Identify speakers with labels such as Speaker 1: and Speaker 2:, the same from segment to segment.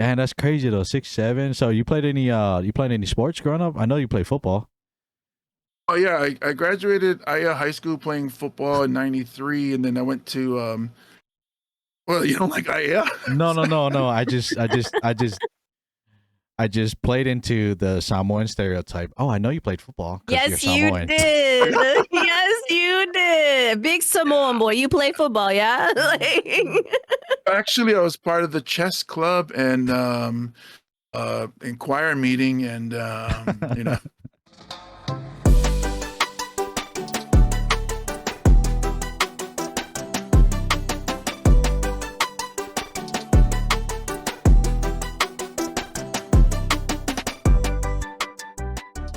Speaker 1: And that's crazy though. 6'7". So you played any sports growing up? I know you played football.
Speaker 2: Oh yeah, I graduated high school playing football in '93, and then I went to well, you don't like
Speaker 1: No. I just played into the Samoan stereotype. Oh, I know you played football because you're
Speaker 3: Yes, you
Speaker 1: Samoan.
Speaker 3: did. Yes, you did. Big Samoan boy. You play football, yeah?
Speaker 2: Actually, I was part of the chess club and in choir meeting, and you know.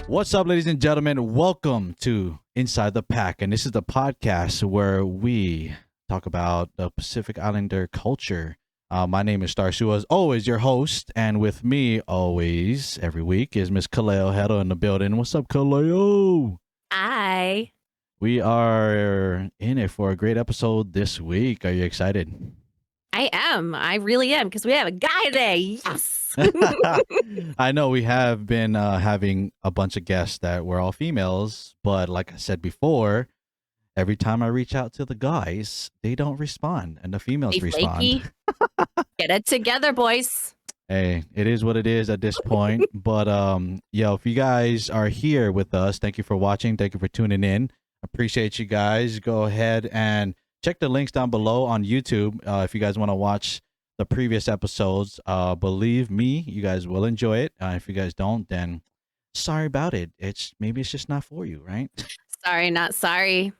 Speaker 1: What's up, ladies and gentlemen? Welcome to Inside the PAC, and this is the podcast where we talk about the Pacific Islander culture. My name is Starr, as always, your host, and with me always, every week, is Miss Kaleo in the building. What's up, Kaleo?
Speaker 3: Hi.
Speaker 1: We are in it for a great episode this week. Are you excited?
Speaker 3: I am. I really am, because we have a guy today. Yes.
Speaker 1: I know we have been having a bunch of guests that were all females, but like I said before, every time I reach out to the guys, they don't respond, and the females respond.
Speaker 3: Get it together, boys.
Speaker 1: Hey, it is what it is at this point. But if you guys are here with us, thank you for watching. Thank you for tuning in. Appreciate you guys. Go ahead and check the links down below on YouTube if you guys want to watch the previous episodes. Believe me, you guys will enjoy it. If you guys don't, then sorry about it. Maybe it's just not for you, right?
Speaker 3: Sorry, not sorry.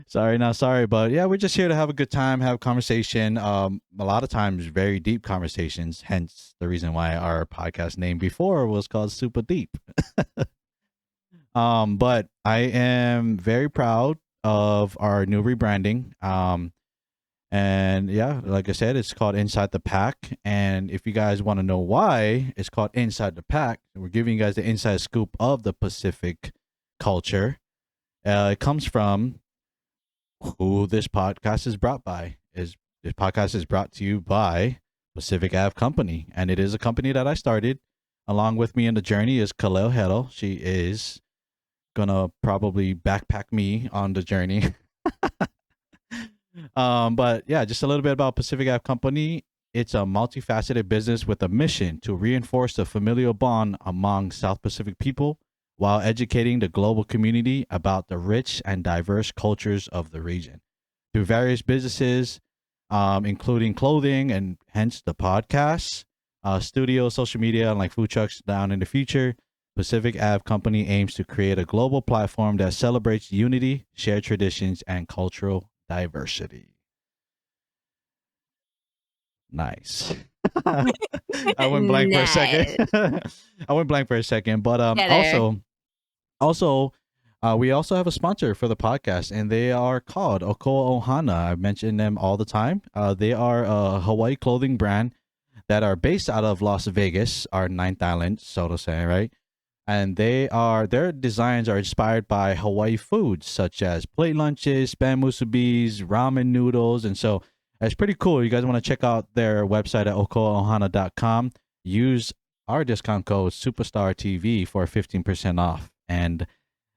Speaker 1: Sorry, not sorry. But yeah, we're just here to have a good time, have a conversation. A lot of times, very deep conversations. Hence the reason why our podcast name before was called Super Deep. But I am very proud of our new rebranding. And yeah, like I said, it's called Inside the PAC. And if you guys want to know why it's called Inside the PAC, we're giving you guys the inside scoop of the Pacific culture. It comes from who this podcast is brought by. This podcast is brought to you by Pacific Ave Company. And it is a company that I started. Along with me in the journey is Kaleo. She is gonna probably backpack me on the journey. But yeah, just a little bit about Pacific Ave Company. It's a multifaceted business with a mission to reinforce the familial bond among South Pacific people while educating the global community about the rich and diverse cultures of the region. Through various businesses, including clothing and hence the podcasts, studio, social media, and like food trucks down in the future, Pacific Ave Company aims to create a global platform that celebrates unity, shared traditions, and cultural diversity. Nice. I went blank for a second. I went blank for a second, but also, we also have a sponsor for the podcast, and they are called Oko Ohana. I mention them all the time. They are a Hawaii clothing brand that are based out of Las Vegas, our ninth island, so to say, right? And their designs are inspired by Hawaii foods such as plate lunches, spam musubis, ramen noodles, and so it's pretty cool. You guys want to check out their website at okoohana.com. Use our discount code Supastarrtv for 15% off. And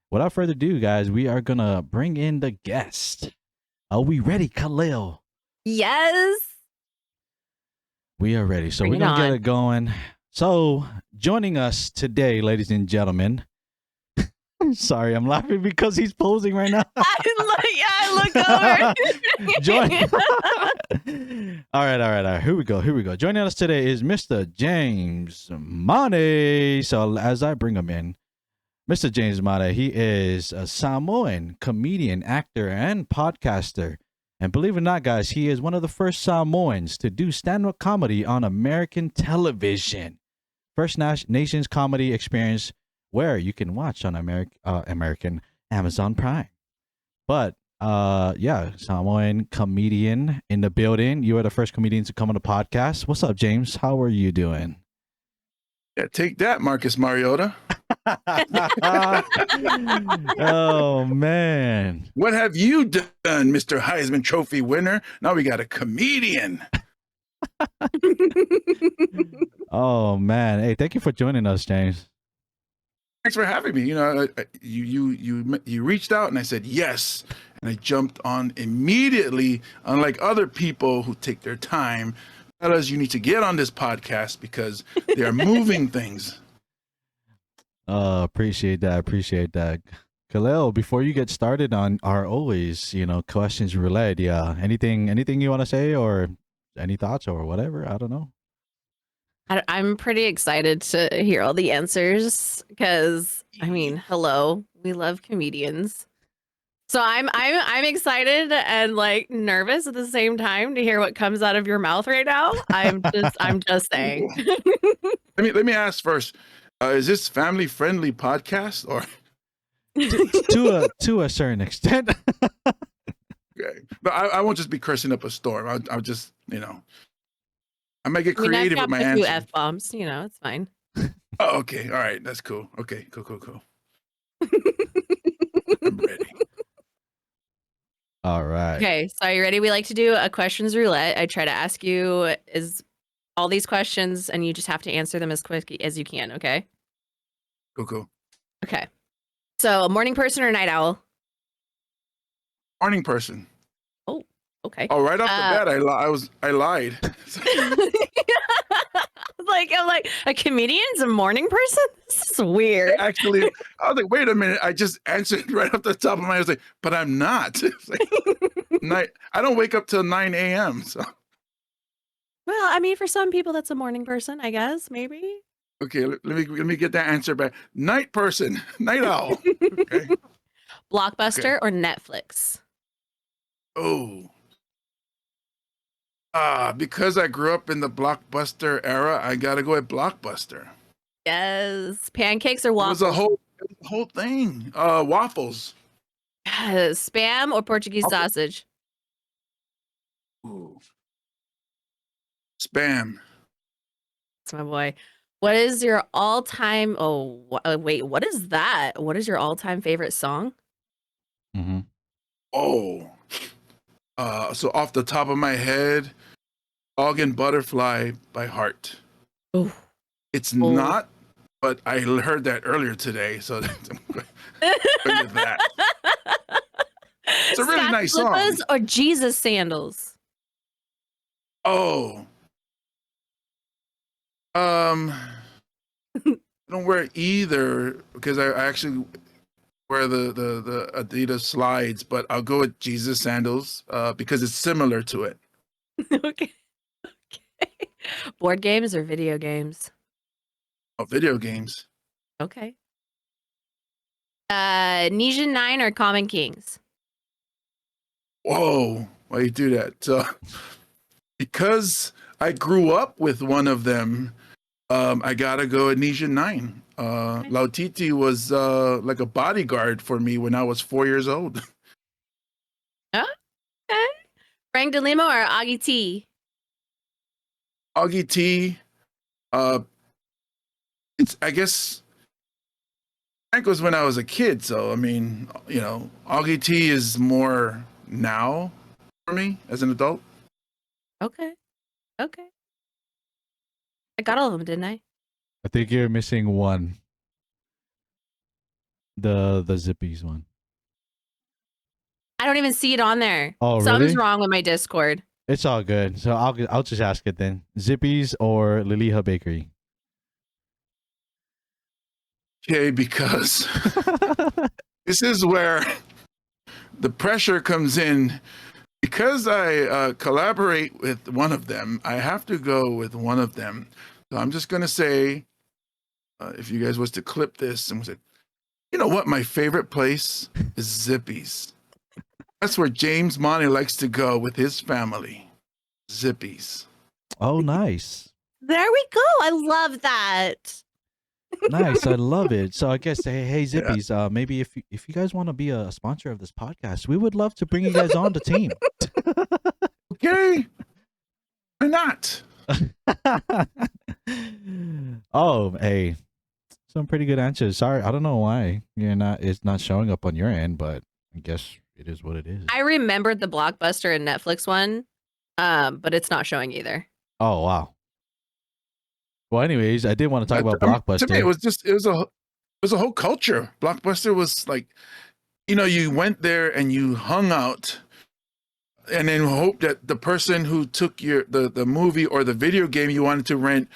Speaker 1: without further ado, guys, we are gonna bring in the guest. Are we ready, Kaleo?
Speaker 3: Yes.
Speaker 1: We are ready. So we're gonna get it going. So, joining us today, ladies and gentlemen. Sorry, I'm laughing because he's posing right now.
Speaker 3: I look over.
Speaker 1: All right. Here we go. Joining us today is Mr. James Mane. So, as I bring him in, Mr. James Mane, he is a Samoan comedian, actor, and podcaster. And believe it or not, guys, he is one of the first Samoans to do stand-up comedy on American television. First Nations comedy experience where you can watch on American Amazon Prime. But Samoan comedian in the building. You are the first comedian to come on the podcast. What's up, James? How are you doing?
Speaker 2: Yeah, take that, Marcus Mariota.
Speaker 1: Oh man,
Speaker 2: what have you done, Mr. Heisman Trophy winner? Now we got a comedian.
Speaker 1: Oh man, hey, thank you for joining us, James.
Speaker 2: Thanks for having me. You know, you reached out and I said yes, and I jumped on immediately. Unlike other people who take their time, fellas, you need to get on this podcast because they are moving things.
Speaker 1: Appreciate that. Appreciate that. Kaleo, before you get started on our always, questions roulette, yeah. Anything you want to say or any thoughts or whatever? I don't know.
Speaker 3: I'm pretty excited to hear all the answers because I mean, hello, we love comedians. So I'm excited and like nervous at the same time to hear what comes out of your mouth right now. I'm just saying.
Speaker 2: Let me ask first. Is this family friendly podcast or?
Speaker 1: to a certain extent.
Speaker 2: Okay. But I won't just be cursing up a storm. I'll just, I might get creative with my
Speaker 3: answer.
Speaker 2: answers.
Speaker 3: F-bombs, it's fine.
Speaker 2: Oh, okay. All right. That's cool. Okay. Cool. I'm ready.
Speaker 1: All right.
Speaker 3: Okay. So are you ready? We like to do a questions roulette. I try to ask you all these questions and you just have to answer them as quick as you can. Okay.
Speaker 2: Cool.
Speaker 3: Okay. So a morning person or night owl?
Speaker 2: Morning person.
Speaker 3: Oh, okay.
Speaker 2: Oh, right off the bat, I lied.
Speaker 3: I'm like, a comedian's a morning person? This is weird.
Speaker 2: Actually, I was like, wait a minute. I just answered right off the top of my head. I was like, but I'm not. It's like, I don't wake up till 9 a.m. So.
Speaker 3: Well, I mean, for some people, that's a morning person, I guess, maybe.
Speaker 2: Okay, let me get that answer back. Night person, night owl. Okay.
Speaker 3: Blockbuster or Netflix?
Speaker 2: Oh. Because I grew up in the Blockbuster era, I gotta go with Blockbuster.
Speaker 3: Yes. Pancakes or waffles?
Speaker 2: It was a whole thing. Waffles.
Speaker 3: Yes. Spam or Portuguese sausage?
Speaker 2: Ooh. Spam.
Speaker 3: That's my boy. What is your all-time? Wait, what is that? What is your all-time favorite song?
Speaker 1: Mm-hmm.
Speaker 2: Oh. So off the top of my head, Dog and Butterfly by Heart.
Speaker 3: Oh.
Speaker 2: It's not, but I heard that earlier today, so I'm going with that. It's a really nice song.
Speaker 3: Or Jesus Sandals?
Speaker 2: Oh. I don't wear either because I actually wear the Adidas slides, but I'll go with Jesus Sandals because it's similar to it.
Speaker 3: Okay. Board games or video games?
Speaker 2: Oh, video games.
Speaker 3: Okay. Nesian 9 or Common Kings?
Speaker 2: Whoa, why you do that? Because I grew up with one of them, I gotta go at Nesian 9. Lautiti was like a bodyguard for me when I was 4 years old.
Speaker 3: Okay. Frank DeLimo or Augie T?
Speaker 2: Augie T. I guess Frank was when I was a kid, so I mean, Augie T is more now for me as an adult.
Speaker 3: Okay. I got all of them, didn't I?
Speaker 1: I think you're missing one. The Zippies one.
Speaker 3: I don't even see it on there.
Speaker 1: Oh, really?
Speaker 3: Something's wrong with my Discord.
Speaker 1: It's all good. So I'll just ask it then. Zippies or Liliha Bakery?
Speaker 2: Okay, because this is where the pressure comes in. Because I collaborate with one of them, I have to go with one of them. So I'm just going to say, if you guys was to clip this and say, you know what, my favorite place is Zippies. That's where James Monty likes to go with his family. Zippies.
Speaker 1: Oh, nice.
Speaker 3: There we go. I love that.
Speaker 1: Nice. I love it. So I guess, hey Zippies, maybe if you guys want to be a sponsor of this podcast, we would love to bring you guys on the team.
Speaker 2: Okay. Why not?
Speaker 1: Oh, hey. Some pretty good answers. Sorry, I don't know why it's not showing up on your end, but I guess it is what it is.
Speaker 3: I remembered the Blockbuster and Netflix one, but it's not showing either.
Speaker 1: Oh wow. Well, anyways, I did want to talk about
Speaker 2: To me,
Speaker 1: Blockbuster.
Speaker 2: it was a whole culture. Blockbuster was like, you went there and you hung out, and then hope that the person who took the movie or the video game you wanted to rent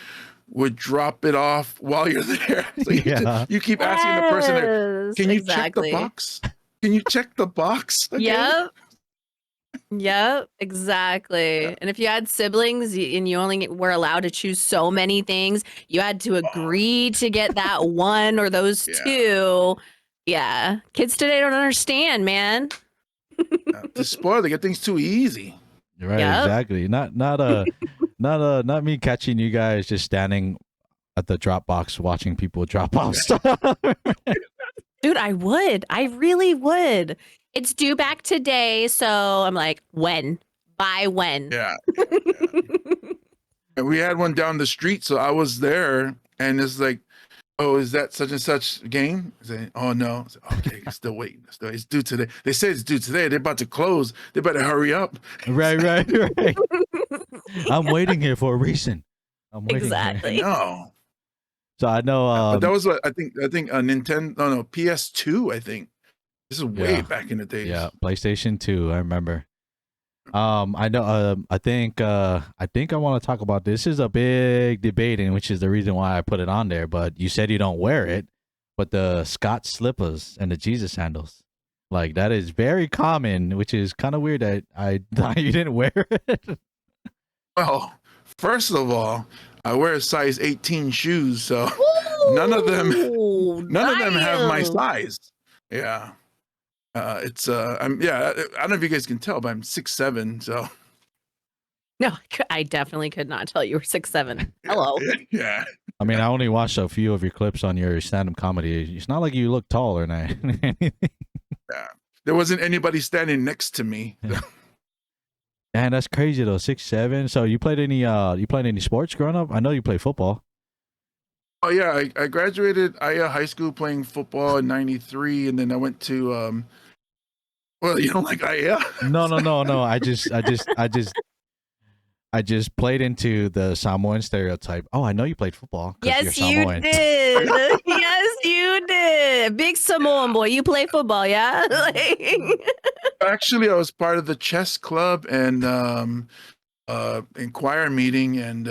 Speaker 2: would drop it off while you're there. So
Speaker 1: Yeah.
Speaker 2: you keep asking the person there,
Speaker 3: Yes,
Speaker 2: can you check the
Speaker 3: exactly.
Speaker 2: box? Can you check the box? Okay.
Speaker 3: Yep. Yep, exactly. And if you had siblings and you only were allowed to choose so many things, you had to agree to get that one or those
Speaker 2: Yeah.
Speaker 3: two. Yeah. Kids today don't understand, man.
Speaker 2: To spoil, they get things too easy.
Speaker 1: Right,
Speaker 3: Yep.
Speaker 1: exactly. Not me catching you guys just standing at the Dropbox watching people drop off stuff.
Speaker 3: Dude, I would. I really would. It's due back today, so I'm like, when? By when?
Speaker 2: Yeah. And we had one down the street, so I was there, and it's like, oh, is that such and such game? I say, oh no. I say, okay, still waiting. It's due today. They say it's due today. They're about to close. They better hurry up.
Speaker 1: Right. I'm waiting here for a reason. I'm waiting
Speaker 3: Exactly.
Speaker 1: here.
Speaker 2: No.
Speaker 1: So I know
Speaker 2: But that was what I think a Nintendo, no, PS2, I think. This is way back in the days.
Speaker 1: Yeah, PlayStation 2, I remember. I know I think I want to talk about this. Is a big debate, and which is the reason why I put it on there, but you said you don't wear it, but the Scott slippers and the Jesus sandals. Like that is very common, which is kind of weird that I thought you didn't wear it.
Speaker 2: Well, first of all, I wear size 18 shoes, so none of them have my size. Yeah. I don't know if you guys can tell, but I'm 6'7", so.
Speaker 3: No, I definitely could not tell you were 6'7". Hello.
Speaker 2: Yeah.
Speaker 1: I mean, I only watched a few of your clips on your stand-up comedy. It's not like you look tall or anything.
Speaker 2: Yeah. There wasn't anybody standing next to me.
Speaker 1: Yeah. Man, that's crazy though. 6'7". So you played any sports growing up? I know you played football.
Speaker 2: Oh yeah, I graduated high school playing football in '93, and then I went to well, you don't like IA?
Speaker 1: No. I just played into the Samoan stereotype. Oh, I know you played football.
Speaker 3: Yes,
Speaker 1: you're
Speaker 3: you
Speaker 1: Samoan.
Speaker 3: did. Yes, you did. Big Samoan boy. You play football, yeah?
Speaker 2: Actually, I was part of the chess club and in choir meeting, and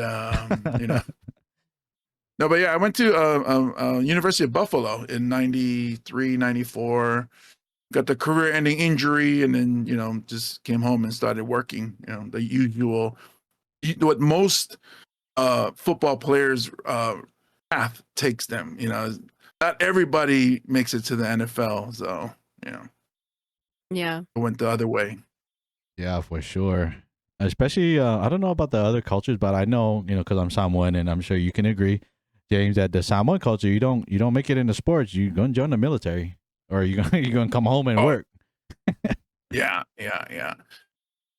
Speaker 2: No, but yeah, I went to University of Buffalo in '93, '94. Got the career-ending injury, and then just came home and started working. The usual, what most football players' path takes them. Not everybody makes it to the NFL, so
Speaker 3: Yeah.
Speaker 2: I went the other way.
Speaker 1: Yeah, for sure. Especially, I don't know about the other cultures, but I know, because I'm Samoan, and I'm sure you can agree, James, that the Samoan culture, you don't make it into sports. You're gonna join the military, or you're gonna come home and work.
Speaker 2: Yeah.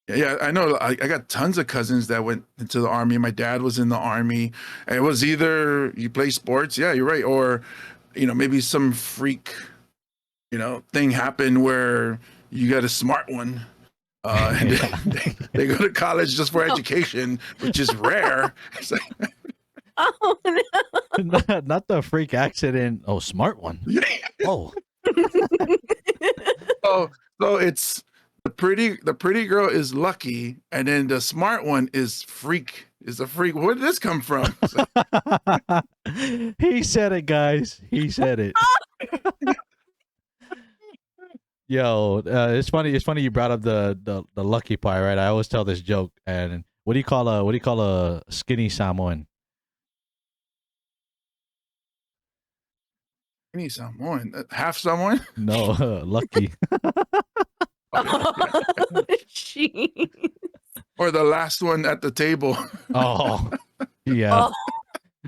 Speaker 2: I know. I got tons of cousins that went into the Army. My dad was in the Army. And it was either you play sports, yeah, you're right, or maybe some freak thing happened where you got a smart one. And they go to college just for education, which is rare. It's like,
Speaker 3: Oh no.
Speaker 1: Not the freak accident. Oh, smart one.
Speaker 2: yeah.
Speaker 1: Oh.
Speaker 2: So it's the pretty girl is lucky, and then the smart one is a freak. Where did this come from?
Speaker 1: He said it, guys. He said it. Yo, it's funny. It's funny you brought up the lucky part, right? I always tell this joke. And what do you call a skinny Samoan?
Speaker 2: Any Samoan, half Samoan.
Speaker 1: No, lucky.
Speaker 3: Jeez.
Speaker 2: Or the last one at the table.
Speaker 1: Oh, yeah,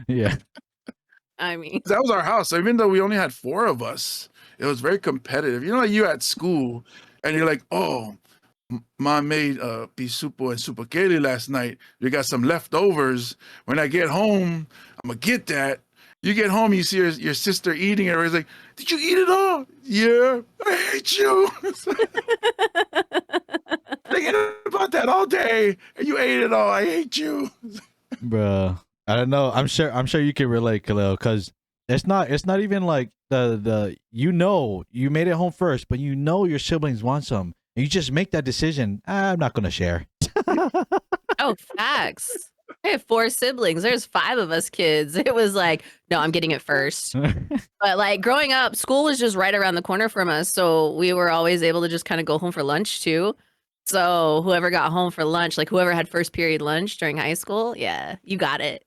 Speaker 1: yeah.
Speaker 3: I mean,
Speaker 2: That was our house. So even though we only had 4 of us, it was very competitive. Like you at school, and you're like, oh, Mom made pisupo and supakeli last night. We got some leftovers. When I get home, I'm gonna get that. You get home, you see your sister eating it. Everybody's like, did you eat it all? Yeah, I hate you. Thinking about that all day, and you ate it all. I hate you.
Speaker 1: Bruh. I don't know. I'm sure you can relate, Kaleo, because it's not even like the you made it home first, but your siblings want some. And you just make that decision. I'm not gonna share.
Speaker 3: Oh, facts. I have 4 siblings. There's 5 of us kids. It was like, no, I'm getting it first. But like growing up, school was just right around the corner from us. So we were always able to just kind of go home for lunch too. So whoever got home for lunch, like whoever had first period lunch during high school, yeah, you got it.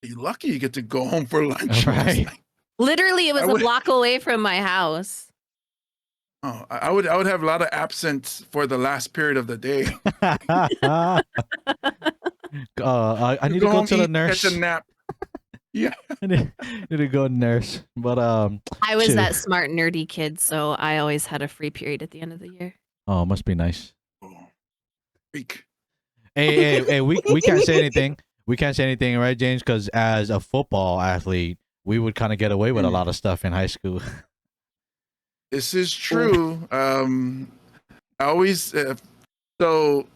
Speaker 2: You're lucky you get to go home for lunch.
Speaker 1: Right.
Speaker 3: Literally, it was
Speaker 2: I
Speaker 3: a
Speaker 2: would-
Speaker 3: block away from my house.
Speaker 2: Oh, I would have a lot of absence for the last period of the day.
Speaker 1: I need to
Speaker 2: Go
Speaker 1: go
Speaker 2: home,
Speaker 1: to the
Speaker 2: eat,
Speaker 1: nurse.
Speaker 2: catch a nap. Yeah.
Speaker 1: I need to go to nurse. But
Speaker 3: I was
Speaker 1: shoot.
Speaker 3: that smart, nerdy kid, so I always had a free period at the end of the year.
Speaker 1: Oh, must be nice.
Speaker 2: Oh, freak.
Speaker 1: Hey, we can't say anything. We can't say anything, right, James? Because as a football athlete, we would kind of get away with a lot of stuff in high school.
Speaker 2: This is true. I always so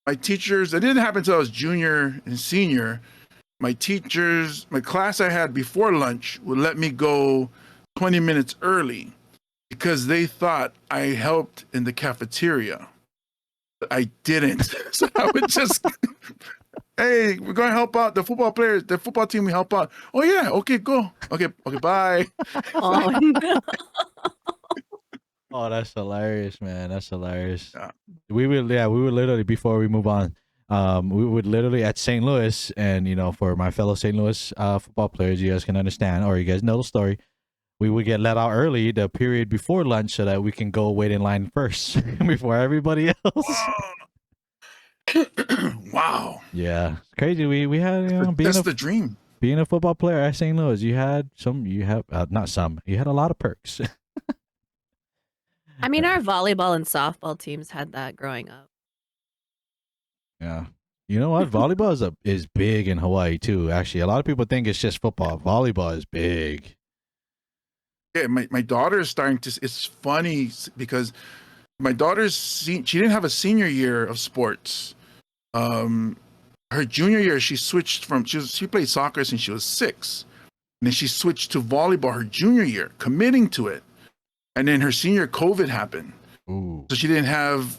Speaker 2: my teachers. It didn't happen until I was junior and senior. My teachers, my class I had before lunch would let me go 20 minutes early because they thought I helped in the cafeteria. But I didn't. So I would just, hey, we're going to help out the football players, the football team. We help out. Oh yeah, okay, go. Okay, bye.
Speaker 3: Oh, no.
Speaker 1: Oh, that's hilarious, man. That's hilarious.
Speaker 2: Yeah.
Speaker 1: We would literally, before we move on, we would literally at St. Louis, and for my fellow St. Louis football players, you guys can understand, or you guys know the story. We would get let out early the period before lunch so that we can go wait in line first before everybody else.
Speaker 2: Wow.
Speaker 1: Yeah, it's crazy. We had
Speaker 2: That's the dream.
Speaker 1: being a football player at St. Louis, you had not some, you had a lot of perks.
Speaker 3: I mean, our volleyball and softball teams had that growing up.
Speaker 1: Yeah. You know what? Volleyball is big in Hawaii too. Actually, a lot of people think it's just football. Volleyball is big.
Speaker 2: Yeah, my daughter is starting to. It's funny because my daughter's she didn't have a senior year of sports. Her junior year, she switched from she played soccer since she was 6, and then she switched to volleyball her junior year, committing to it. And then her senior, COVID happened,
Speaker 1: Ooh.
Speaker 2: so she didn't have,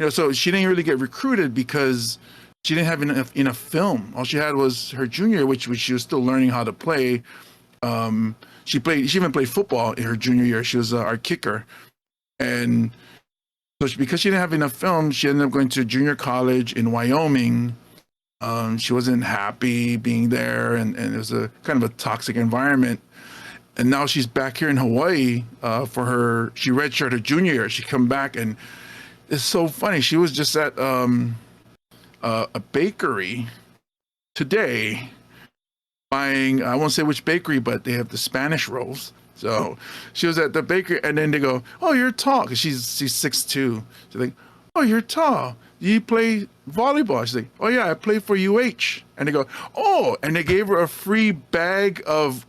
Speaker 2: so she didn't really get recruited because she didn't have enough film. All she had was her junior, which she was still learning how to play. She even played football in her junior year. She was our kicker, and so because she didn't have enough film, she ended up going to junior college in Wyoming. She wasn't happy being there, and it was a kind of a toxic environment. And now she's back here in Hawaii she redshirted her junior year. She come back, and it's so funny. She was just at a bakery today buying, I won't say which bakery, but they have the Spanish rolls. So she was at the bakery, and then they go, "Oh, you're tall," because she's 6'2". She's like, "Oh, you're tall. Do you play volleyball?" She's like, "Oh yeah, I play for UH." And they go, "Oh," and they gave her a free bag of.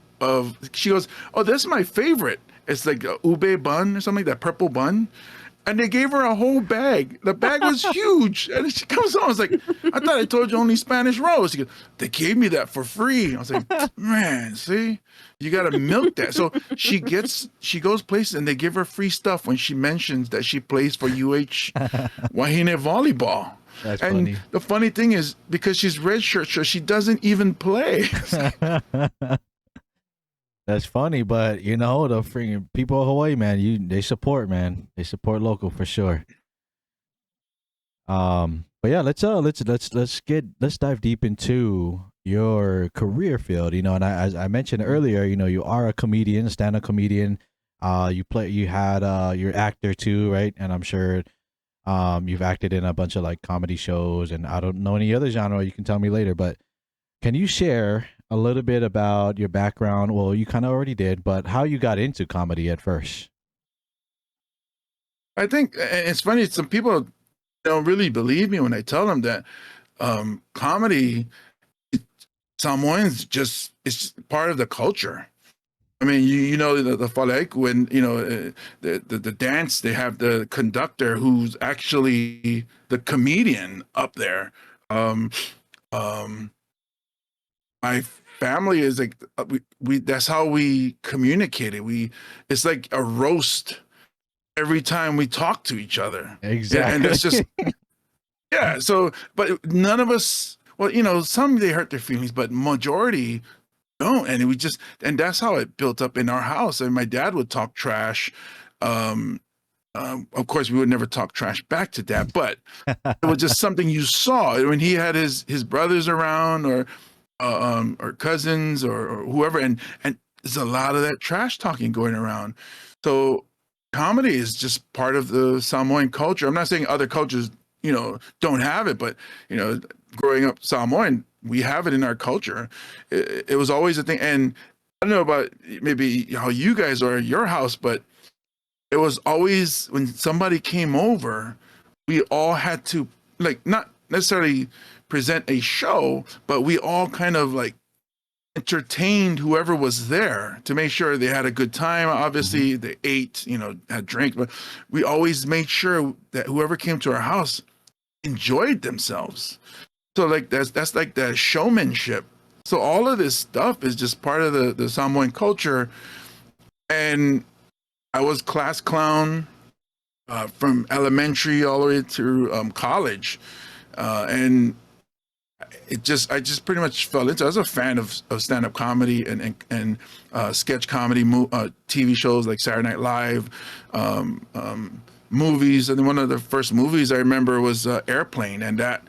Speaker 2: She goes, "Oh, this is my favorite. It's like a ube bun or something, that purple bun." And they gave her a whole bag. The bag was huge. And she comes on, I was like, "I thought I told you only Spanish rolls." She goes, "They gave me that for free." I was like, "Man, see, you got to milk that." So she goes places and they give her free stuff when she mentions that she plays for UH Wahine volleyball.
Speaker 1: That's
Speaker 2: and
Speaker 1: funny.
Speaker 2: The funny thing is, because she's redshirt, so she doesn't even play.
Speaker 1: That's funny, but the freaking people of Hawaii, man, they support, man. They support local for sure. But yeah, let's dive deep into your career field. And as I mentioned earlier, you are a comedian, stand-up comedian. You had you're actor too, right? And I'm sure you've acted in a bunch of like comedy shows, and I don't know any other genre. You can tell me later, but can you share a little bit about your background? Well, you kind of already did, but how you got into comedy at first?
Speaker 2: I think it's funny. Some people don't really believe me when I tell them that comedy, Samoans it's part of the culture. I mean, the Falek, when the dance, they have the conductor who's actually the comedian up there. Um, um, my family is like we that's how we communicated. It's like a roast every time we talk to each other.
Speaker 1: Exactly.
Speaker 2: And that's just yeah. So, but none of us. Well, you know, some they hurt their feelings, but majority don't. And that's how it built up in our house. And my dad would talk trash. Um, of course, we would never talk trash back to dad, but it was just something you saw when he had his brothers around or cousins or whoever, and there's a lot of that trash talking going around. So comedy is just part of the Samoan culture. I'm not saying other cultures, you know, don't have it, but you know, growing up Samoan, we have it in our culture. It was always a thing, and I don't know about maybe how you guys are at your house, but it was always when somebody came over, we all had to like not necessarily present a show, but we all kind of like entertained whoever was there to make sure they had a good time. Obviously, they ate, you know, had drink, but we always made sure that whoever came to our house enjoyed themselves. So like that's like that showmanship. So all of this stuff is just part of the Samoan culture. And I was class clown from elementary all the way through college, and I just pretty much fell into. I was a fan of stand up comedy and sketch comedy, TV shows like Saturday Night Live, movies. And then one of the first movies I remember was Airplane, and that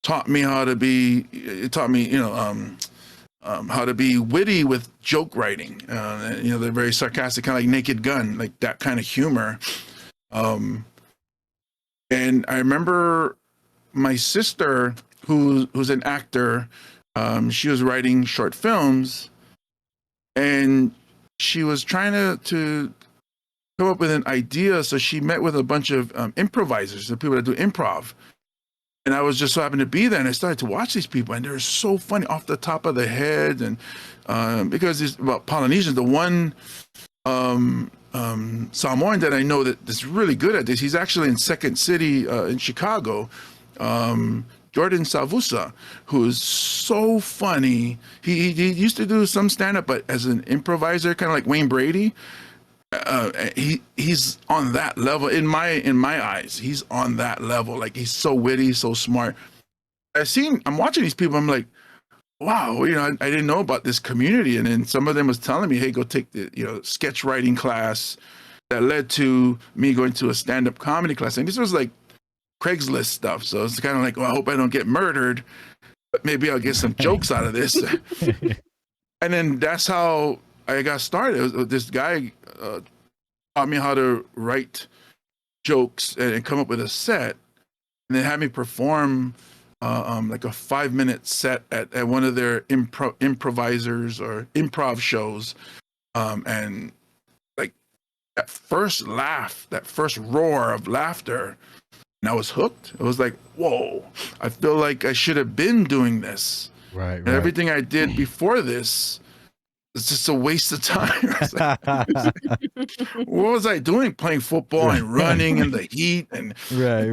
Speaker 2: taught me how to be. It taught me, you know. How to be witty with joke writing. You know, they're very sarcastic, kind of like Naked Gun, like that kind of humor. And I remember my sister, who's an actor, she was writing short films, and she was trying to come up with an idea. So she met with a bunch of improvisers, the people that do improv. And I was just so happened to be there, and I started to watch these people, and they're so funny off the top of the head. And because it's about Polynesians, the one Samoan that I know that's really good at this, he's actually in Second City in Chicago, Jordan Savusa, who is so funny. He used to do some stand-up, but as an improviser, kind of like Wayne Brady. He's on that level in my eyes. He's on that level. Like, he's so witty, so smart. I'm watching these people. I'm like, wow, you know, I didn't know about this community. And then some of them was telling me, hey, go take the, you know, sketch writing class that led to me going to a stand-up comedy class. And this was like Craigslist stuff. So it's kind of like, well, I hope I don't get murdered, but maybe I'll get some jokes out of this. And then that's how I got started. This guy taught me how to write jokes and come up with a set, and then had me perform like a 5-minute set at one of their improvisers or improv shows. And like that first laugh, that first roar of laughter, and I was hooked. It was like, whoa, I feel like I should have been doing this.
Speaker 1: Right.
Speaker 2: And everything I did before this, it's just a waste of time. What was I doing? Playing football and running in the heat and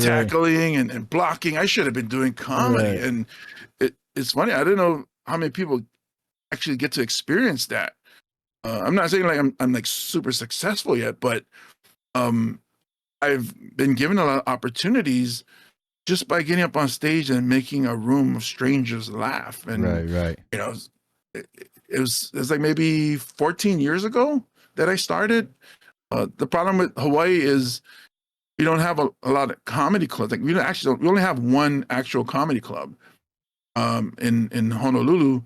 Speaker 2: tackling and blocking. I should have been doing comedy. And it's funny. I don't know how many people actually get to experience that. I'm not saying like I'm like super successful yet, but I've been given a lot of opportunities just by getting up on stage and making a room of strangers laugh. And you know, it was like maybe 14 years ago that I started. The problem with Hawaii is we don't have a lot of comedy clubs. Like we only have one actual comedy club in Honolulu,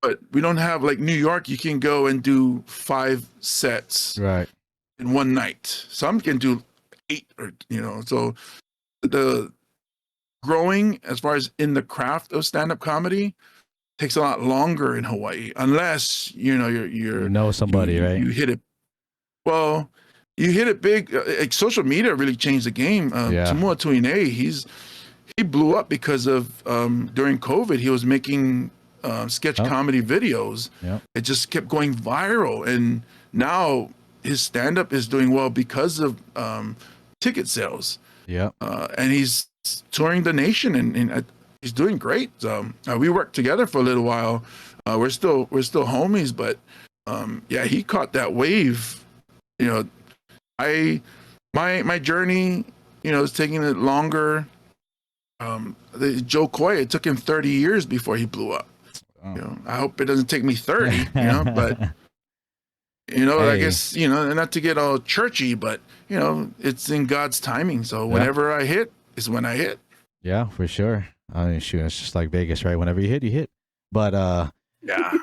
Speaker 2: but we don't have like New York. You can go and do 5 sets in one night. Some can do 8, or you know. So the growing as far as in the craft of stand-up comedy takes a lot longer in Hawaii, unless you know you know somebody, right? You hit it. Well, you hit it big. Like social media really changed the game. Tumua Tuine, he blew up because of during COVID. He was making sketch comedy videos. It just kept going viral, and now his stand-up is doing well because of ticket sales. And he's touring the nation, and he's doing great. So we worked together for a little while. We're still homies, but yeah, he caught that wave. You know, my journey, you know, is taking it longer. Joe Coy, it took him 30 years before he blew up.
Speaker 1: Oh.
Speaker 2: You know, I hope it doesn't take me 30. You know, but you know,
Speaker 1: Hey.
Speaker 2: I guess, you know, not to get all churchy, but you know, it's in God's timing. So whenever I hit is when I hit.
Speaker 1: Yeah, for sure. I mean, shoot, it's just like Vegas, right? Whenever you hit, you hit. But
Speaker 2: Yeah.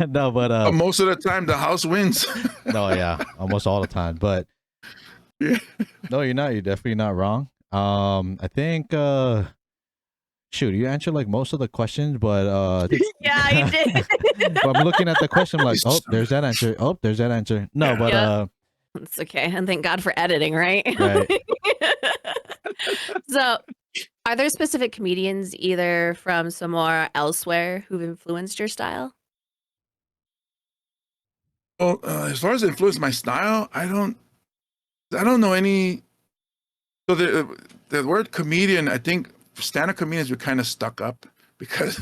Speaker 1: no, but
Speaker 2: Most of the time the house wins.
Speaker 1: no, yeah, almost all the time. But
Speaker 2: Yeah.
Speaker 1: no, you're not. You're definitely not wrong. I think shoot, you answered like most of the questions, but I think,
Speaker 3: Yeah, I did.
Speaker 1: but I'm looking at the question, I'm like, oh, there's that answer. Oh, there's that answer. No,
Speaker 2: Yeah.
Speaker 1: but
Speaker 3: Yeah. It's okay. And thank God for editing, right?
Speaker 1: Right.
Speaker 3: So, are there specific comedians either from Samoa or elsewhere who've influenced your style?
Speaker 2: Well, as far as influence my style, I don't know any. So the word comedian, I think stand-up comedians were kind of stuck up because,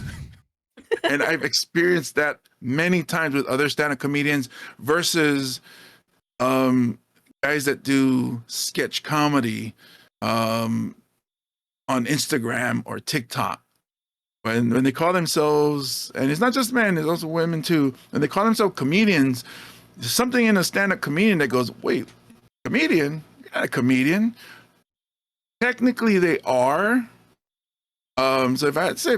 Speaker 2: and I've experienced that many times with other stand-up comedians versus guys that do sketch comedy on Instagram or TikTok. When they call themselves, and it's not just men, it's also women too, and they call themselves comedians, there's something in a stand-up comedian that goes, wait, comedian? You're not a comedian. Technically they are. So if I had to say,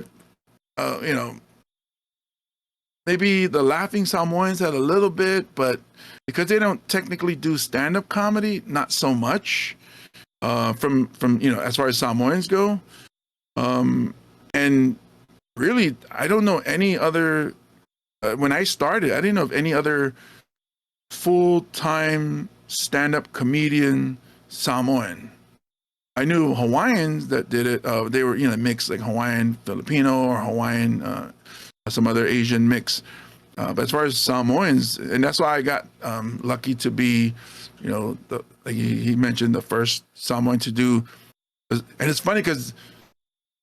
Speaker 2: you know, maybe the Laughing Samoans had a little bit, but because they don't technically do stand-up comedy, not so much. From you know, as far as Samoans go, and really, I don't know any other. When I started, I didn't know of any other full-time stand-up comedian Samoan. I knew Hawaiians that did it. They were, you know, mixed like Hawaiian Filipino or Hawaiian some other Asian mix. But as far as Samoans, and that's why I got lucky to be, you know, like he mentioned, the first Samoan to do. And it's funny because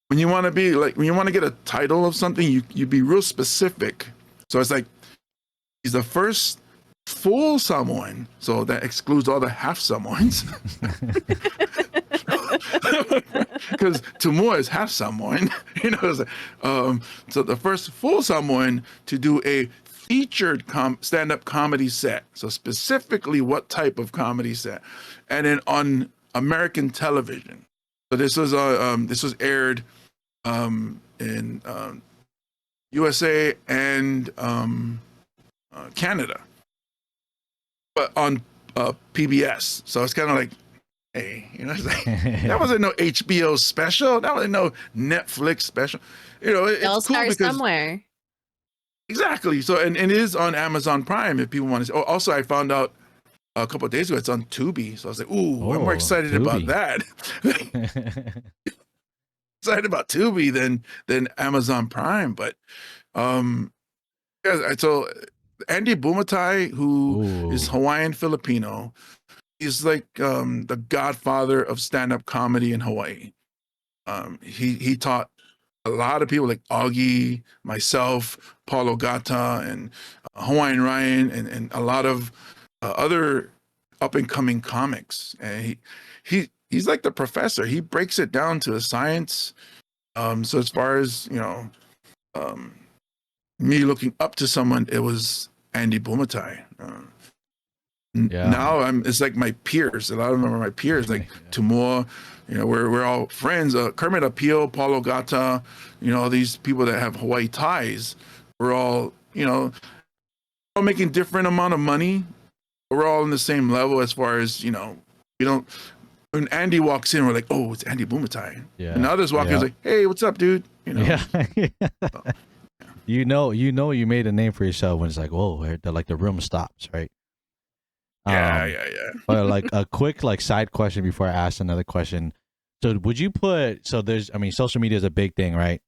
Speaker 2: when you want to be like, when you want to get a title of something, you be real specific. So it's like, he's the first full Samoan. So that excludes all the half Samoans. Because Tumua is half Samoan, you know. So the first full Samoan to do a featured stand-up comedy set. So specifically, what type of comedy set, and then on American television. So this was aired in USA and Canada, but on PBS. So it's kind of like, hey, you know, it's like, that wasn't no HBO special. That wasn't no Netflix special. You know, it's
Speaker 3: They'll
Speaker 2: cool
Speaker 3: start
Speaker 2: because
Speaker 3: somewhere.
Speaker 2: exactly. So and it is on Amazon Prime if people want to see. Oh, also, I found out a couple of days ago it's on Tubi. So I was like, ooh, I'm more excited about that. Excited about Tubi than Amazon Prime. But yeah, so Andy Bumatai, who is Hawaiian Filipino, he's like the godfather of stand-up comedy in Hawaii. He taught a lot of people like Augie, myself, Paul Ogata, and Hawaiian Ryan, and a lot of other up-and-coming comics. And he's like the professor. He breaks it down to a science. So as far as, you know, me looking up to someone, it was Andy Bumatai. Now it's like my peers. A lot of them are my peers, like Tumua. You know, we're all friends. Kermit Appeal, Paul Ogata, you know, these people that have Hawaii ties. We're all, you know, all making different amount of money. We're all on the same level as far as, you know, we don't. When Andy walks in, we're like, oh, it's Andy Bumatai. Yeah. And others walk in, like, hey, what's up, dude? You know.
Speaker 1: Yeah. So, you know, you made a name for yourself when it's like, whoa, like the room stops, right?
Speaker 2: Yeah.
Speaker 1: But like a quick like side question before I ask another question. So would you put, so there's, I mean, social media is a big thing, right?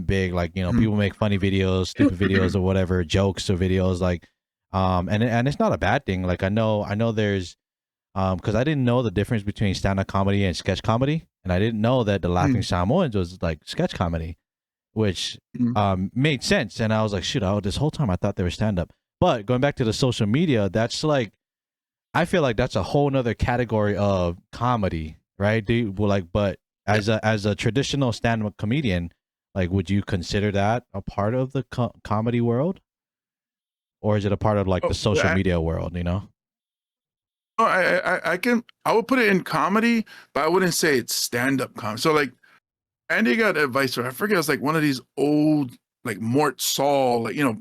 Speaker 1: Big, like, you know, people make funny videos, stupid videos or whatever, jokes or videos, like, and it's not a bad thing. Like I know there's, because I didn't know the difference between stand-up comedy and sketch comedy and I didn't know that the Laughing Samoans was like sketch comedy, which made sense. And I was like, shoot, this whole time I thought they were stand up. But going back to the social media, that's like, I feel like that's a whole nother category of comedy, right? But as a traditional stand up comedian, like, would you consider that a part of the comedy world, or is it a part of like the social media world? You know?
Speaker 2: Oh, I would put it in comedy, but I wouldn't say it's stand up comedy. So like, Andy got advice from, I forget, it was like one of these old like Mort Saul, like, you know,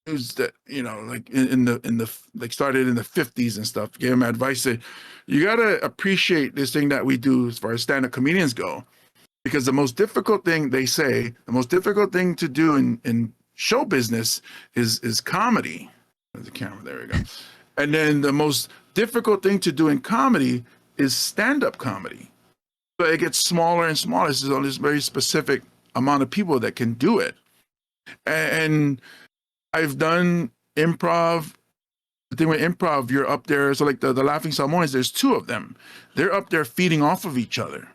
Speaker 2: news that, you know, like in the like started in the 50s and stuff. Gave him advice that you gotta appreciate this thing that we do as far as stand up comedians go, because the most difficult thing, they say, the most difficult thing to do in show business is comedy. There's the camera, there we go. And then the most difficult thing to do in comedy is stand-up comedy. So it gets smaller and smaller. There's only this very specific amount of people that can do it. And I've done improv. The thing with improv, you're up there. So like the Laughing Samoans, there's two of them. They're up there feeding off of each other.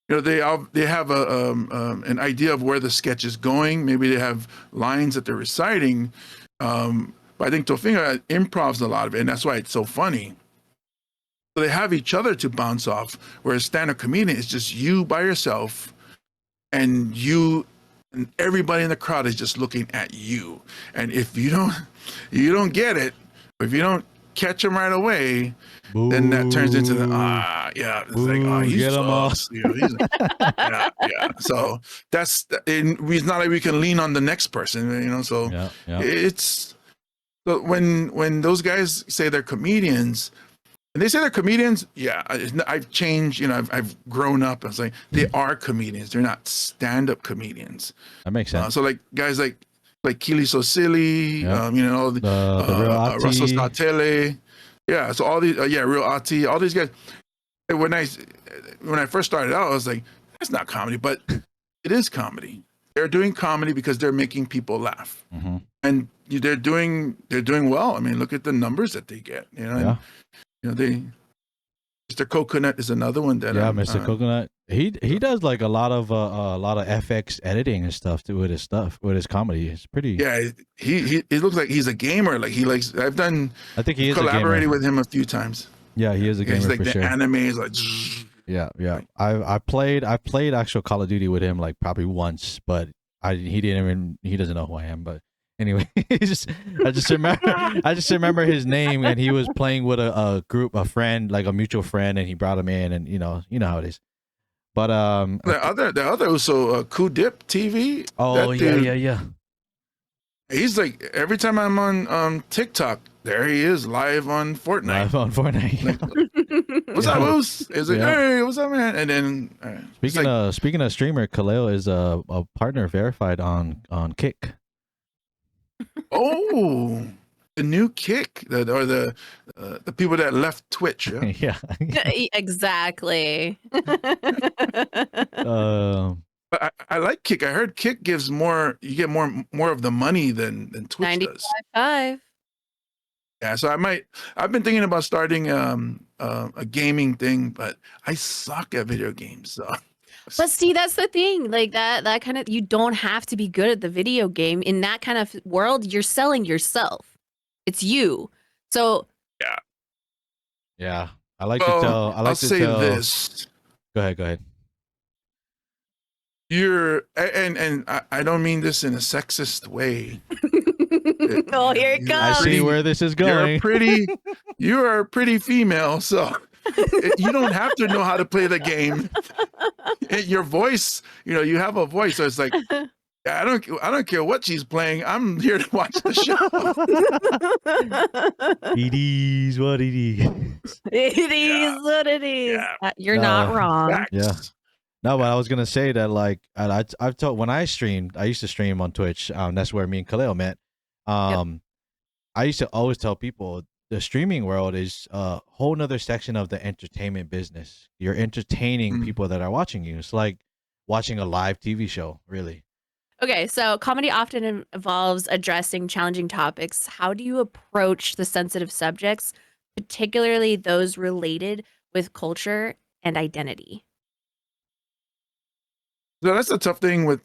Speaker 2: You know, they have an idea of where the sketch is going. Maybe they have lines that they're reciting. But I think Tofinga improvs a lot of it, and that's why it's so funny. So they have each other to bounce off, whereas stand-up comedian is just you by yourself, and everybody in the crowd is just looking at you. And if you don't get it, if you don't catch them right away, then that turns into it's like, oh, he sucks. You know, yeah. So that's it's not like we can lean on the next person, you know. So it's. So when those guys say they're comedians, and they say they're comedians, I've changed. You know, I've grown up. I was like, they are comedians. They're not stand-up comedians.
Speaker 1: That makes sense.
Speaker 2: So like guys like Kili Sosili, you know, the Russell Satele, So all these, Real Ati, all these guys. When I first started out, I was like, that's not comedy, but it is comedy. They're doing comedy because they're making people laugh, and they're doing well. I mean, look at the numbers that they get. You know, and, you know, Mr. Coconut is another one that
Speaker 1: Mr. Coconut. He does like a lot of FX editing and stuff too with his comedy. It's pretty.
Speaker 2: Yeah, he looks like he's a gamer. Like he likes. I think
Speaker 1: he is
Speaker 2: collaborated with him a few times.
Speaker 1: Yeah, he is a gamer. He's
Speaker 2: like
Speaker 1: for
Speaker 2: the
Speaker 1: sure.
Speaker 2: Anime is like.
Speaker 1: Yeah. I played actual Call of Duty with him like probably once, but he doesn't know who I am. But anyway, I just remember his name, and he was playing with a friend, like a mutual friend, and he brought him in, and you know how it is. But
Speaker 2: the other also Coup Dip TV.
Speaker 1: Oh yeah.
Speaker 2: He's like, every time I'm on TikTok, there he is live on Fortnite. Like, what's up, Moose? Is like, hey, what's up, man? And then
Speaker 1: speaking of streamer, Kaleo is a partner verified on Kick.
Speaker 2: Oh, the new Kick, or the people that left Twitch.
Speaker 1: Yeah.
Speaker 3: Exactly.
Speaker 2: But I like Kick. I heard Kick gives more. You get more of the money than Twitch does.
Speaker 3: 95.5.
Speaker 2: Yeah, so I've been thinking about starting a gaming thing, but I suck at video games. So.
Speaker 3: But see, that's the thing. Like that kind of, you don't have to be good at the video game. In that kind of world, you're selling yourself. It's you. So
Speaker 1: yeah. I like to tell.
Speaker 2: I'll say this.
Speaker 1: Go ahead.
Speaker 2: You're and I don't mean this in a sexist way.
Speaker 3: Oh, here it comes.
Speaker 1: I see where this is going.
Speaker 2: You are a pretty female, so you don't have to know how to play the game. Your voice, you know, you have a voice, so it's like, I don't care what she's playing. I'm here to watch the show.
Speaker 1: It is what it is.
Speaker 3: It is what it is.
Speaker 2: Yeah.
Speaker 3: You're not wrong.
Speaker 2: Facts.
Speaker 1: Yeah. No, but I was gonna say that, like, I've told, when I streamed, I used to stream on Twitch. That's where me and Kaleo met. I used to always tell people the streaming world is a whole nother section of the entertainment business. You're entertaining people that are watching you. It's like watching a live TV show, really.
Speaker 3: Okay, so comedy often involves addressing challenging topics. How do you approach the sensitive subjects, particularly those related with culture and identity?
Speaker 2: So that's the tough thing with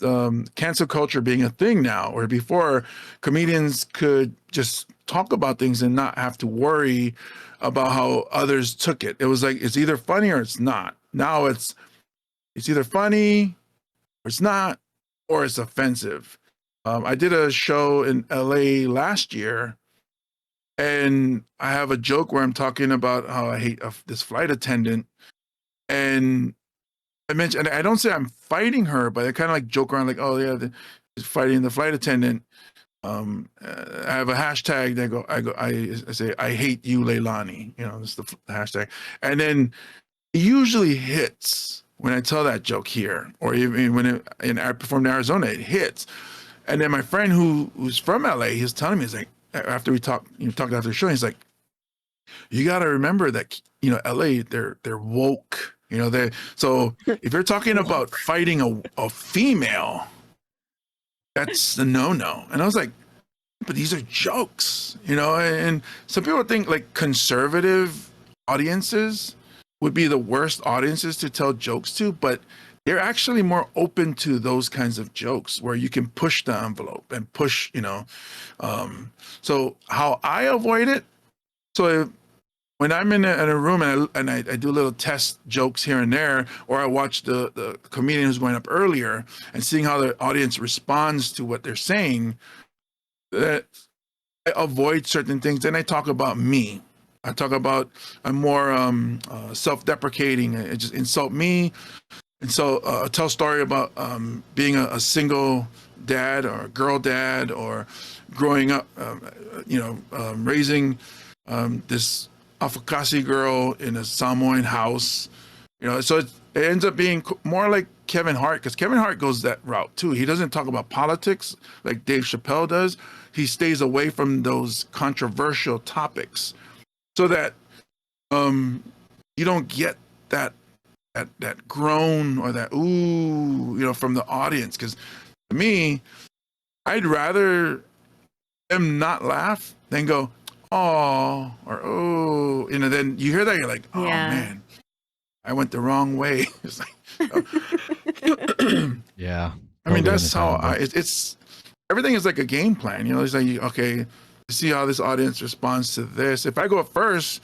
Speaker 2: cancel culture being a thing now, where before comedians could just talk about things and not have to worry about how others took it. It was like, it's either funny or it's not. Now it's either funny or it's not, or it's offensive. I did a show in LA last year, and I have a joke where I'm talking about how I hate this flight attendant. And I mentioned, and I don't say I'm fighting her, but I kind of like joke around, like, oh yeah, fighting the flight attendant. I have a hashtag that I say, I hate you, Leilani. You know, it's the hashtag. And then it usually hits when I tell that joke here, or even when I performed in Arizona, it hits. And then my friend who's from LA, he's telling me, he's like, after we talked after the show, he's like, you got to remember that, you know, LA, they're woke. You know, so if you're talking about fighting a female, that's a no-no. And I was like, but these are jokes, you know, and some people think like conservative audiences would be the worst audiences to tell jokes to, but they're actually more open to those kinds of jokes where you can push the envelope and push, you know. So how I avoid it, so when I'm in a room and I do little test jokes here and there, or I watch the comedian who's going up earlier and seeing how the audience responds to what they're saying, that I avoid certain things. Then I talk about me. I talk about, I'm more self-deprecating. I just insult me. And so tell a story about being a single dad or a girl dad, or growing up, raising this Afakasi girl in a Samoan house, you know. So it ends up being more like Kevin Hart, because Kevin Hart goes that route too. He doesn't talk about politics like Dave Chappelle does. He stays away from those controversial topics, so that you don't get that groan or that ooh, you know, from the audience. Because to me, I'd rather them not laugh than go, oh, or oh, you know. Then you hear that, you're like, oh man, I went the wrong way. It's like,
Speaker 1: Yeah.
Speaker 2: I mean, that's how it's everything is like a game plan, you know. It's like, okay, see how this audience responds to this. If I go first,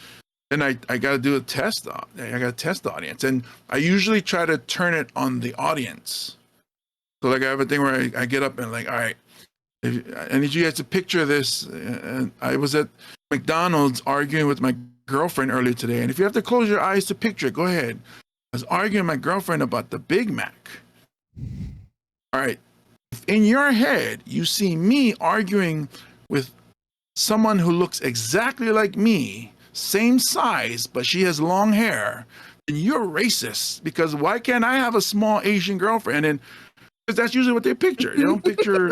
Speaker 2: then I got to do a test. I got to test the audience, and I usually try to turn it on the audience. So like I have a thing where I get up and like, all right, I need you guys to picture this. And I was at McDonald's arguing with my girlfriend earlier today, and if you have to close your eyes to picture it, go ahead. I was arguing with my girlfriend about the Big Mac. All right, if in your head you see me arguing with someone who looks exactly like me, same size, but she has long hair, then you're racist, because why can't I have a small Asian girlfriend? And because that's usually what they picture. They don't picture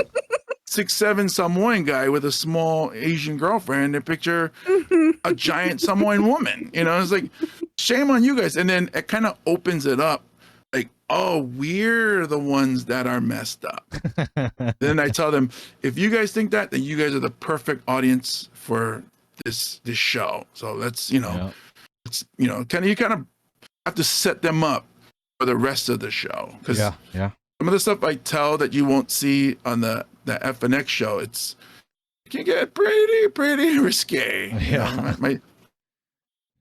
Speaker 2: 6'7" Samoan guy with a small Asian girlfriend. They picture a giant Samoan woman. You know, it's like, shame on you guys. And then it kind of opens it up, like, oh, we're the ones that are messed up. Then I tell them, if you guys think that, then you guys are the perfect audience for this show. So let's, you know, it's, you know, you kind of have to set them up for the rest of the show. Because some of the stuff I tell that you won't see on the FNX show, it can get pretty risque.
Speaker 1: Yeah.
Speaker 2: You know,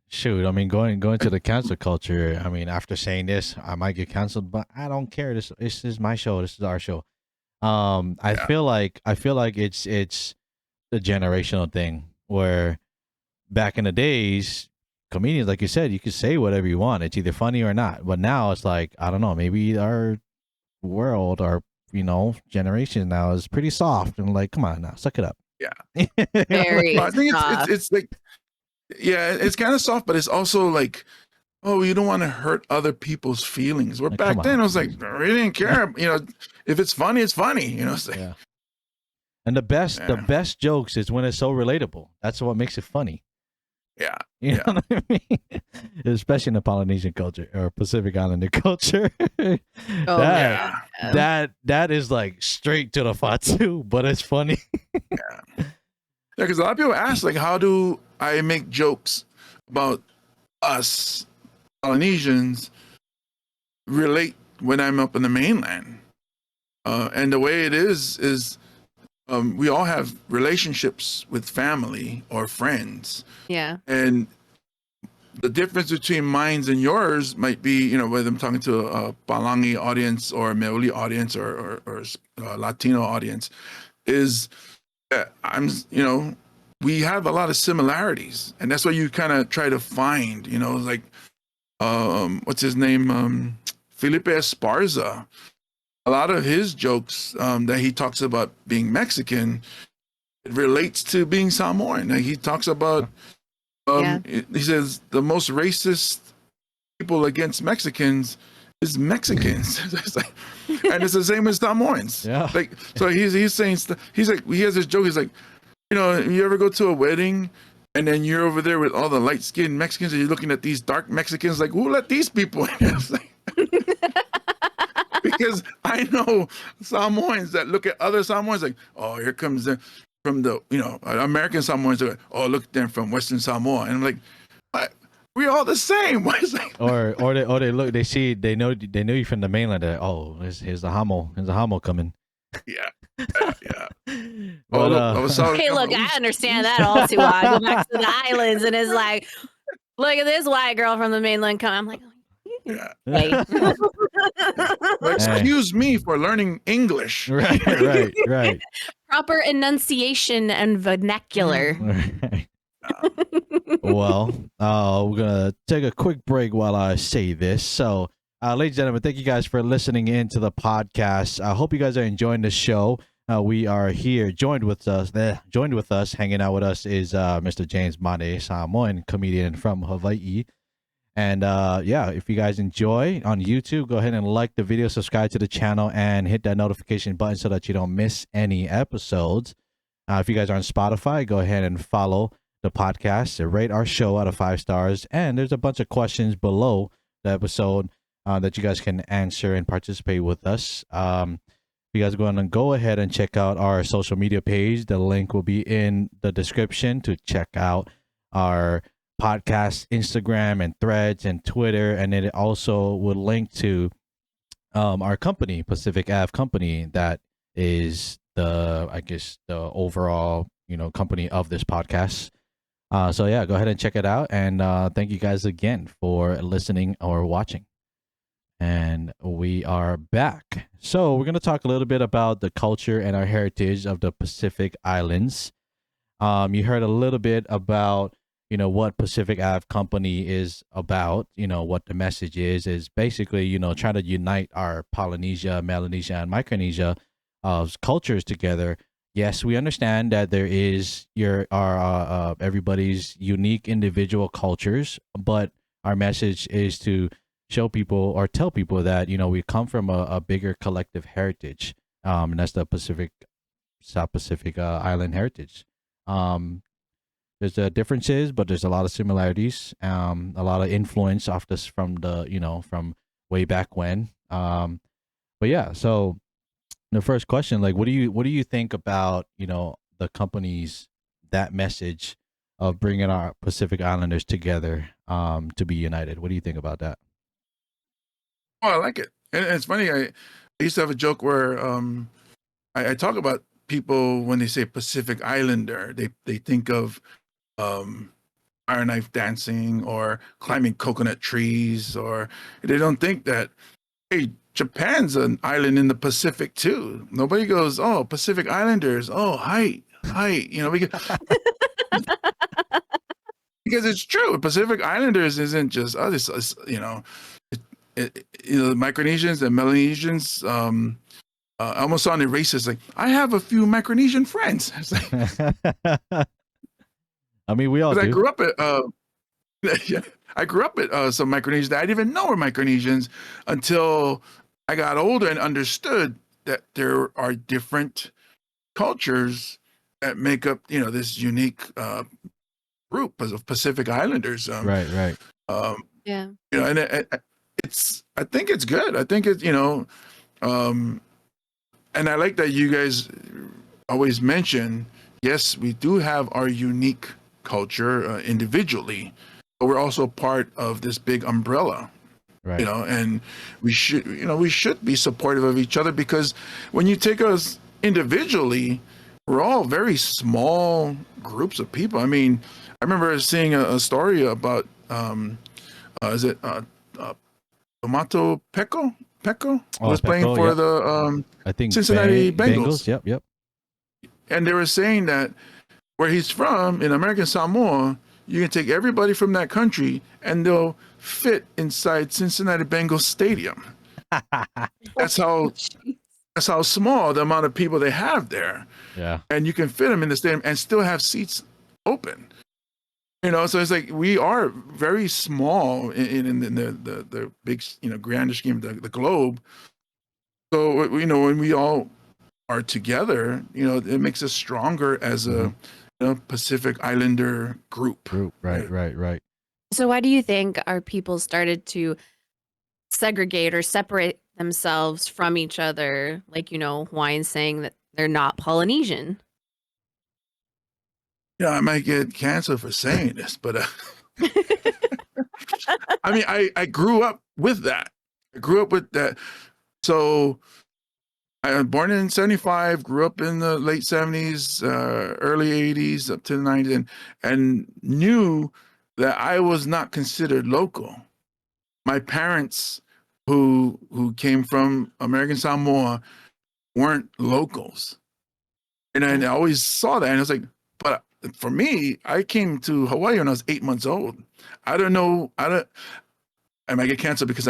Speaker 1: Shoot, I mean, going to the cancel culture. I mean, after saying this, I might get canceled, but I don't care. This is my show. This is our show. I feel like it's the generational thing, where back in the days, comedians, like you said, you could say whatever you want. It's either funny or not. But now it's like, I don't know, maybe our world, our, you know, generation now is pretty soft and like, come on now, suck it up.
Speaker 2: Yeah.
Speaker 3: Very
Speaker 2: I think
Speaker 3: soft.
Speaker 2: it's like, yeah, it's kind of soft, but it's also like, oh, you don't want to hurt other people's feelings. Where
Speaker 1: Like,
Speaker 2: back
Speaker 1: come
Speaker 2: then,
Speaker 1: on.
Speaker 2: I was like, I really didn't care. You know, if it's funny, it's funny. You know, it's like,
Speaker 1: Yeah. And the best jokes is when it's so relatable. That's what makes it funny.
Speaker 2: yeah.
Speaker 1: You know what I mean? Especially in the Polynesian culture or Pacific Islander culture.
Speaker 3: Oh,
Speaker 1: that is like straight to the fatu, but it's funny.
Speaker 2: Yeah, because a lot of people ask, like, how do I make jokes about us Polynesians relate when I'm up in the mainland. And the way it is we all have relationships with family or friends.
Speaker 3: Yeah.
Speaker 2: And the difference between mine and yours might be, whether I'm talking to a Palangi audience or a Meoli audience or Latino audience, is that we have a lot of similarities. And that's what you kind of try to find, like, what's his name? Felipe Esparza. A lot of his jokes that he talks about being Mexican, it relates to being Samoan. Like he talks about, he says the most racist people against Mexicans is Mexicans. And it's the same as Samoans.
Speaker 1: Yeah.
Speaker 2: Like, so he's saying, he's like, he has this joke. He's like, you ever go to a wedding and then you're over there with all the light skinned Mexicans and you're looking at these dark Mexicans, like, who let these people in? Because I know Samoans that look at other Samoans like, oh, here comes from the American Samoans. Like, oh, look, they're from Western Samoa, and I'm like, what? We're all the same. Why is that?
Speaker 1: Or they look, they know you from the mainland. Oh, here's the hamo coming.
Speaker 2: Yeah.
Speaker 1: But,
Speaker 3: Hey, look, I understand that all too well. I go back to the islands and it's like, look at this white girl from the mainland coming. I'm like,
Speaker 2: yeah.
Speaker 3: hey.
Speaker 2: Well, excuse me for learning English.
Speaker 1: Right.
Speaker 3: Proper enunciation and vernacular.
Speaker 1: Right. Well, we're gonna take a quick break while I say this. So, ladies and gentlemen, thank you guys for listening in to the podcast. I hope you guys are enjoying the show. We are here. Joined with us, hanging out with us is Mr. James Mane, Samoan comedian from Hawaii. And if you guys enjoy on YouTube, go ahead and like the video, subscribe to the channel, and hit that notification button so that you don't miss any episodes. If you guys are on Spotify, go ahead and follow the podcast, rate our show out of 5 stars. And there's a bunch of questions below the episode that you guys can answer and participate with us. You guys are going to go ahead and check out our social media page. The link will be in the description to check out our podcast, Instagram, and Threads, and Twitter, and it also would link to our company, Pacific Ave Company, that is the overall company of this podcast. So yeah, go ahead and check it out, and thank you guys again for listening or watching. And we are back. So we're going to talk a little bit about the culture and our heritage of the Pacific Islands. You heard a little bit about what Pacific Ave Company is about, what the message is basically, trying to unite our Polynesia, Melanesia, and Micronesia cultures together. Yes, we understand that there is everybody's unique individual cultures, but our message is to show people or tell people that, we come from a bigger collective heritage. And that's the South Pacific Island heritage. There's differences, but there's a lot of similarities. A lot of influence off this from from way back when. But yeah, so the first question, like, what do you think about the company's that message of bringing our Pacific Islanders together to be united? What do you think about that?
Speaker 2: Oh, I like it, and it's funny. I used to have a joke where I talk about people when they say Pacific Islander, they think of iron knife dancing or climbing coconut trees, or they don't think that, hey, Japan's an island in the Pacific too. Nobody goes, oh, Pacific Islanders, oh, height, because it's true. Pacific Islanders isn't just us, the Micronesians and Melanesians. I almost sounded racist. Like, I have a few Micronesian friends.
Speaker 1: I mean, we all do.
Speaker 2: I grew up at some Micronesians that I didn't even know were Micronesians until I got older and understood that there are different cultures that make up, this unique group of Pacific Islanders.
Speaker 1: Right.
Speaker 3: Yeah.
Speaker 2: And I think it's good. I think it's, and I like that you guys always mention, yes, we do have our unique culture individually, but we're also part of this big umbrella.
Speaker 1: Right.
Speaker 2: And we should be supportive of each other, because when you take us individually, we're all very small groups of people. I mean, I remember seeing a story about is it Tomato Pecco was playing
Speaker 1: Pecco,
Speaker 2: for
Speaker 1: yep.
Speaker 2: the
Speaker 1: I think
Speaker 2: Cincinnati Bengals.
Speaker 1: Yep.
Speaker 2: And they were saying that where he's from in American Samoa, you can take everybody from that country and they'll fit inside Cincinnati Bengals Stadium. That's how small the amount of people they have there.
Speaker 1: Yeah.
Speaker 2: And you can fit them in the stadium and still have seats open. So it's like we are very small in the big, grander scheme of the globe. So, when we all are together, it makes us stronger as a Pacific Islander group.
Speaker 1: Right.
Speaker 3: So why do you think our people started to segregate or separate themselves from each other? Like, Hawaiians saying that they're not Polynesian.
Speaker 2: Yeah, I might get canceled for saying this, but I mean, I grew up with that. So I was born in 75, grew up in the late 70s, early 80s, up to the 90s, and knew that I was not considered local. My parents, who came from American Samoa, weren't locals. And I always saw that, and I was like, but for me, I came to Hawaii when I was 8 months old. I might get canceled because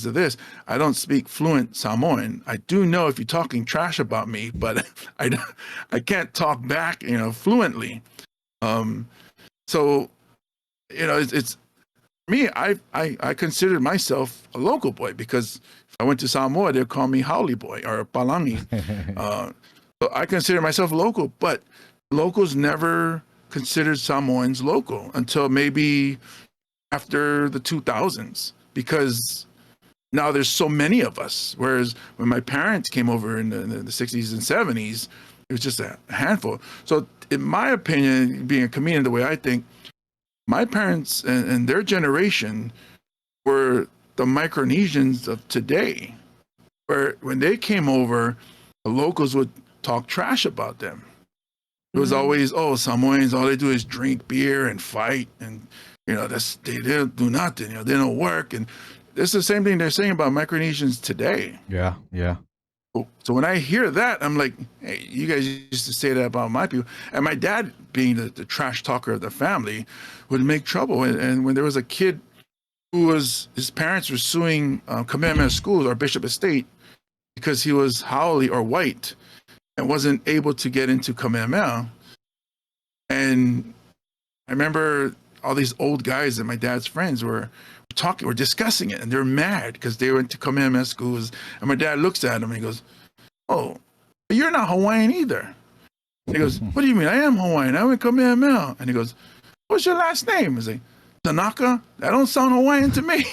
Speaker 2: of this. I don't speak fluent Samoan. I do know if you're talking trash about me, but I can't talk back, fluently. So, it's me. I consider myself a local boy, because if I went to Samoa, they'd call me Haole boy or Palangi. So I consider myself local, but locals never considered Samoans local until maybe after the 2000s, because now there's so many of us. Whereas when my parents came over in the 60s and 70s, it was just a handful. So in my opinion, being a comedian, the way I think, my parents and their generation were the Micronesians of today, where when they came over, the locals would talk trash about them. It was always, Samoans, all they do is drink beer and fight, and they don't do nothing. They don't work, and it's the same thing they're saying about Micronesians today.
Speaker 1: Yeah.
Speaker 2: So when I hear that, I'm like, hey, you guys used to say that about my people. And my dad, being the trash talker of the family, would make trouble. And when there was a kid his parents were suing Kamehameha Schools or Bishop Estate because he was Haole or white and wasn't able to get into Kamehameha. And I remember all these old guys and my dad's friends were discussing it, and they're mad because they went to Kamehameha Schools. And my dad looks at him and he goes, "Oh, you're not Hawaiian either." And he goes, "What do you mean? I am Hawaiian. I went to Kamehameha." And he goes, "What's your last name?" He's like, "Tanaka? That don't sound Hawaiian to me."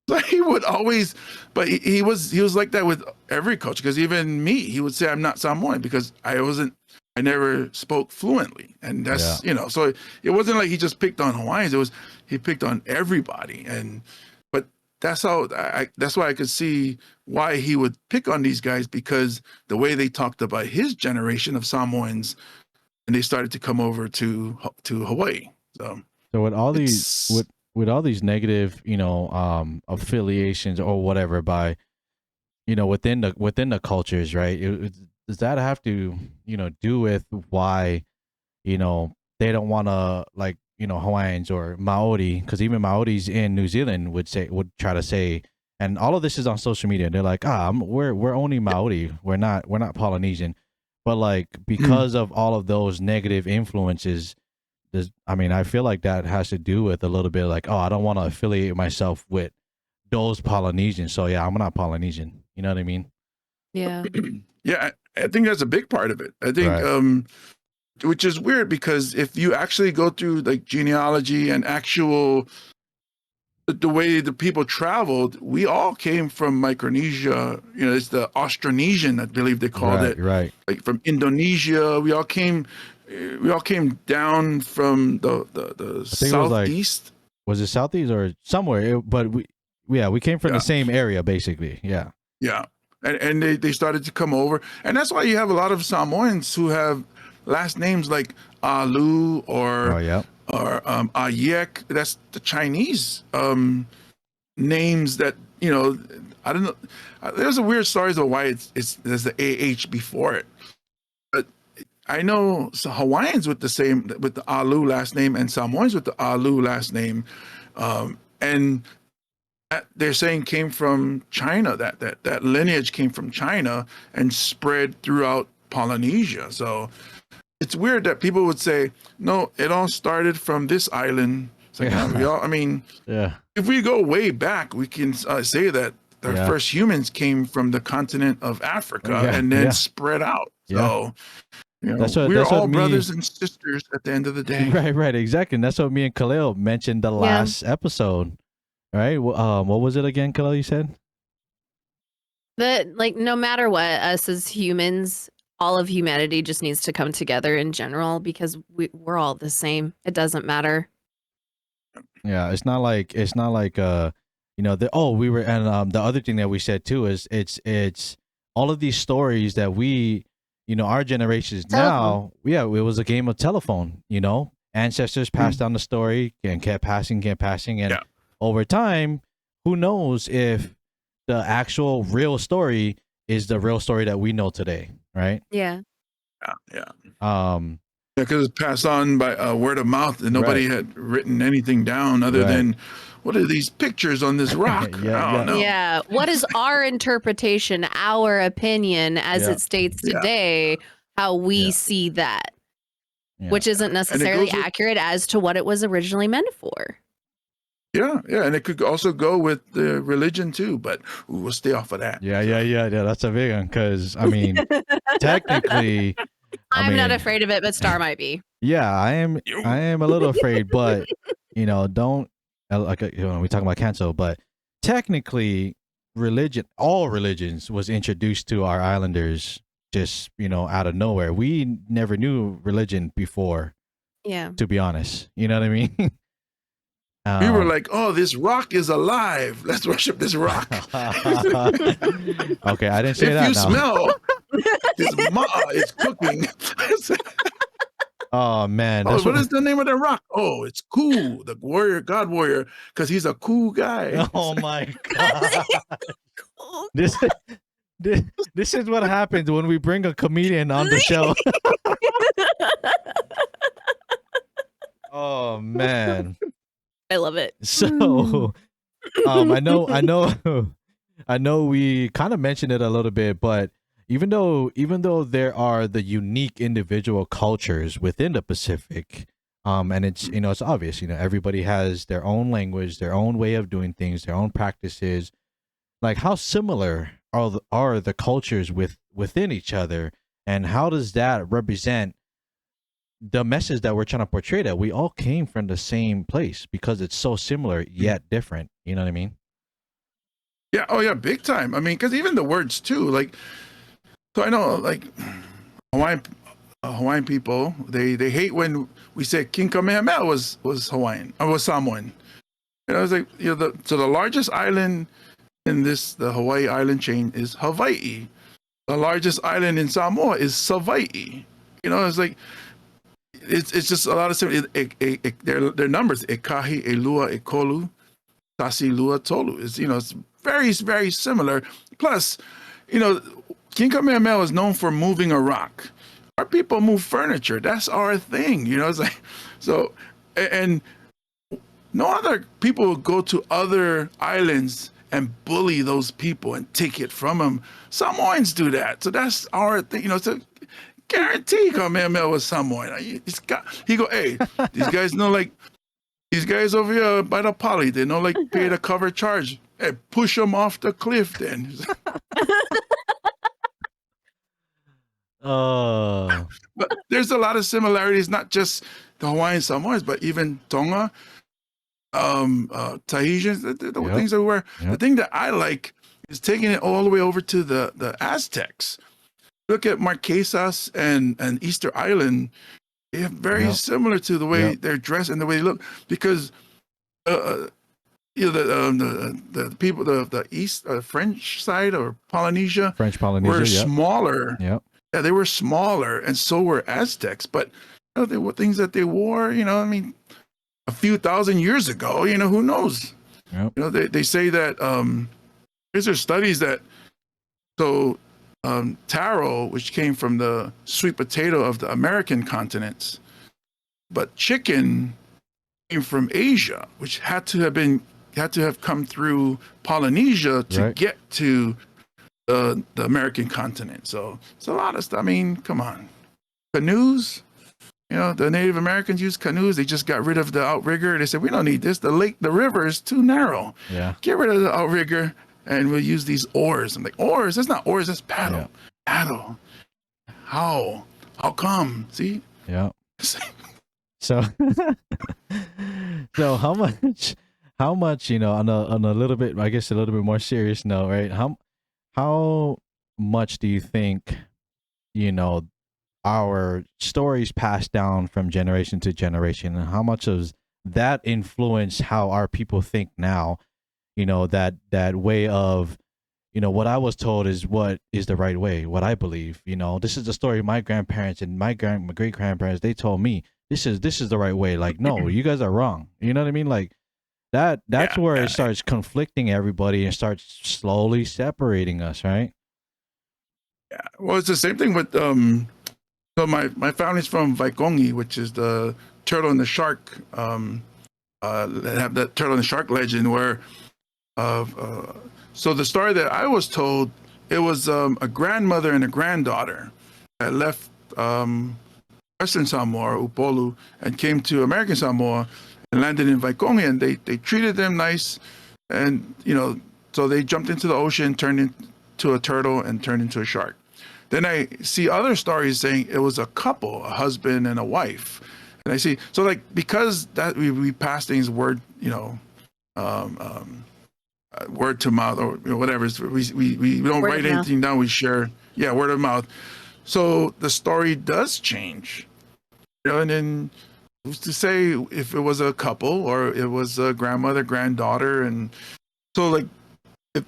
Speaker 2: So he would always, but he was like that with every culture, because even me, he would say I'm not Samoan because I never spoke fluently. And that's, so it wasn't like he just picked on Hawaiians. He picked on everybody. But that's that's why I could see why he would pick on these guys, because the way they talked about his generation of Samoans, and they started to come over to Hawaii. So
Speaker 1: with all these, with all these negative, affiliations or whatever by, within the cultures, right? Does that have to, do with why, they don't want to, like, Hawaiians or Maori, because even Maoris in New Zealand would try to say, and all of this is on social media. They're like, we're only Maori. We're not Polynesian. But like, because of all of those negative influences, I feel like that has to do with a little bit like, I don't want to affiliate myself with those Polynesians. So yeah, I'm not Polynesian. You know what I mean?
Speaker 3: Yeah.
Speaker 2: Yeah, I think that's a big part of it. I think, which is weird, because if you actually go through like genealogy and the way the people traveled, we all came from Micronesia. It's the Austronesian, I believe they called it.
Speaker 1: Right.
Speaker 2: Like from Indonesia, we all came down from the southeast.
Speaker 1: was it Southeast or somewhere? But we came from the same area basically. Yeah.
Speaker 2: Yeah. And they started to come over. And that's why you have a lot of Samoans who have last names like Alu or Ayek. That's the Chinese names that, you know, I don't know. There's a weird story of why there's the AH before it. But I know Hawaiians with the Alu last name and Samoans with the Alu last name. And that they're saying came from China, that lineage came from China and spread throughout Polynesia. So it's weird that people would say, no, it all started from this island. It's like, I mean, if we go way back, we can say that the first humans came from the continent of Africa and then spread out. So, you know, we're all brothers and sisters at the end of the day.
Speaker 1: Right, exactly. And that's what me and Kaleo mentioned the last episode. Right. What was it again, Kaleo, you said?
Speaker 3: That, like, no matter what, us as humans, all of humanity just needs to come together in general because we're all the same. It doesn't matter.
Speaker 1: Yeah, it's not like you know, we were, and the other thing that we said too is it's all of these stories that we, you know, our generations now, it was a game of telephone, you know, ancestors passed down the story and kept passing and over time, who knows if the actual real story is the real story that we know today, right?
Speaker 3: Yeah.
Speaker 2: Because it's passed on by word of mouth, and nobody had written anything down other than, what are these pictures on this rock? I don't know.
Speaker 3: Yeah. What is our interpretation, our opinion, as it states today, how we see that, which isn't necessarily accurate as to what it was originally meant for.
Speaker 2: Yeah, and it could also go with the religion too, but we'll stay off of that.
Speaker 1: Yeah. That's a big one because I mean, technically,
Speaker 3: I'm not afraid of it, but Starr might be.
Speaker 1: Yeah, I am a little afraid, but you know, don't like we talking about cancel, but technically, all religions was introduced to our islanders just, you know, out of nowhere. We never knew religion before.
Speaker 3: Yeah.
Speaker 1: To be honest, you know what I mean.
Speaker 2: We were like, oh, this rock is alive. Let's worship this rock.
Speaker 1: Okay, I didn't say that.
Speaker 2: If you smell, it's cooking.
Speaker 1: Oh, man.
Speaker 2: What is the name of the rock? Oh, it's Cool, the God warrior, because he's a cool guy.
Speaker 1: Oh, my God. This is what happens when we bring a comedian on the show. Oh, man.
Speaker 3: I love it.
Speaker 1: So, I know we kind of mentioned it a little bit, but even though there are the unique individual cultures within the Pacific, and it's, you know, it's obvious, you know, everybody has their own language, their own way of doing things, their own practices. Like, how similar are the cultures within each other, and how does that represent the message that we're trying to portray, that we all came from the same place because it's so similar yet different? You know what I mean?
Speaker 2: Yeah. Oh yeah. Big time. I mean, because even the words too, like, so I know, like, Hawaiian people, they hate when we say King Kamehameha was Hawaiian or was Samoan. You know, it's like, you know, the largest island in the Hawaii island chain is Hawaii. The largest island in Samoa is Savaii. You know, it's like, it's just a lot of similar. Their numbers: Ekahi, Elua, Ekolu, Tasi, Lua, Tolu. It's, you know, it's very, very similar. Plus, you know, King Kamehameha was known for moving a rock. Our people move furniture. That's our thing. You know, it's like, so, and no other people would go to other islands and bully those people and take it from them. Samoans do that. So that's our thing. You know, so guarantee Kamehameha was Samoan. He go, hey, these guys know, like, these guys over here by the poly, they know, like, pay the cover charge. Hey, push them off the cliff then. But there's a lot of similarities, not just the Hawaiian Samoans, but even Tonga, Tahitians, the things that were. The thing that I like is taking it all the way over to the Aztecs. Look at Marquesas and Easter Island. They're very similar to the way they're dressed and the way they look, because you know, the people, the East French side or Polynesia,
Speaker 1: French Polynesia,
Speaker 2: were
Speaker 1: yep.
Speaker 2: smaller.
Speaker 1: Yep.
Speaker 2: Yeah, they were smaller, and so were Aztecs. But you know, they were things that they wore. You know, I mean, a few thousand years ago. You know, who knows?
Speaker 1: Yep.
Speaker 2: You know, they say that these are studies that taro, which came from the sweet potato of the American continents, but chicken came from Asia, which had to have come through Polynesia to
Speaker 1: Right.
Speaker 2: get to the American continent. So it's a lot of stuff. I mean, come on, canoes. You know, the Native Americans used canoes. They just got rid of the outrigger. They said, we don't need this. The river is too narrow.
Speaker 1: Yeah.
Speaker 2: Get rid of the outrigger, and we'll use these oars. I'm like, oars? That's not oars. That's paddle.
Speaker 1: Yeah.
Speaker 2: Paddle. How? How come? See?
Speaker 1: Yeah. So, so how much, you know, on a little bit, I guess a little bit more serious note, right? How much do you think, you know, our stories passed down from generation to generation, and how much does that influence how our people think now? You know, that way of, you know, what I was told is what is the right way, what I believe. You know, this is the story my grandparents and my great grandparents, they told me this is the right way. Like, no, you guys are wrong. You know what I mean? Like that's where it starts conflicting everybody and starts slowly separating us, right?
Speaker 2: Yeah. Well, it's the same thing with so my family's from Vaikongi, which is the turtle and the shark. They have that turtle and the shark legend where so the story that I was told, it was a grandmother and a granddaughter that left Western Samoa, or Upolu, and came to American Samoa and landed in Vaikongi, and they treated them nice, and you know, so they jumped into the ocean, turned into a turtle, and turned into a shark. Then I see other stories saying it was a couple, a husband and a wife, and I see, so like, because that we pass things word, you know, word to mouth, or you know, whatever. We don't write anything down. We share, yeah, word of mouth. So the story does change, you know, and then who's to say if it was a couple or it was a grandmother, granddaughter, and so like,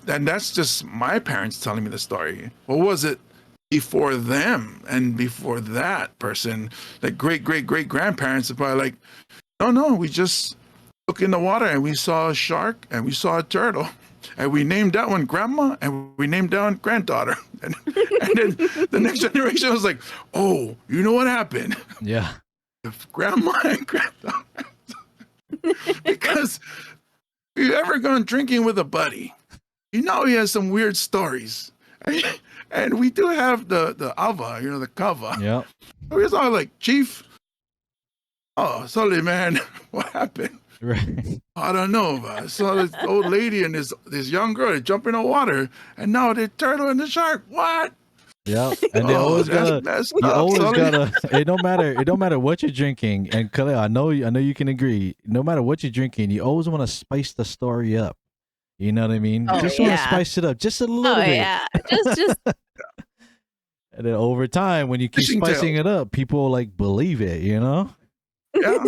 Speaker 2: and that's just my parents telling me the story. What was it before them and before that person? Like great grandparents are probably like, no, we just look in the water and we saw a shark and we saw a turtle. And we named that one grandma and we named that one granddaughter. And then the next generation was like, oh, you know what happened?
Speaker 1: Yeah.
Speaker 2: If grandma and granddaughter. Because if you've ever gone drinking with a buddy, you know he has some weird stories. And we do have the ava, you know, the kava.
Speaker 1: Yeah.
Speaker 2: So it's all like, Chief, oh, sorry, man, what happened?
Speaker 1: Right.
Speaker 2: I don't know. I saw this old lady and this young girl, they jump in the water, and now they're turtle and the shark. What?
Speaker 1: Yeah, and they always gotta. You always gotta. It don't matter what you're drinking. And Kaleo, I know you can agree. No matter what you're drinking, you always want to spice the story up. You know what I mean?
Speaker 3: Oh,
Speaker 1: Just want to spice it up just a little bit.
Speaker 3: Yeah, just.
Speaker 1: And then over time, when you keep spicing it up, people like believe it. You know?
Speaker 2: Yeah.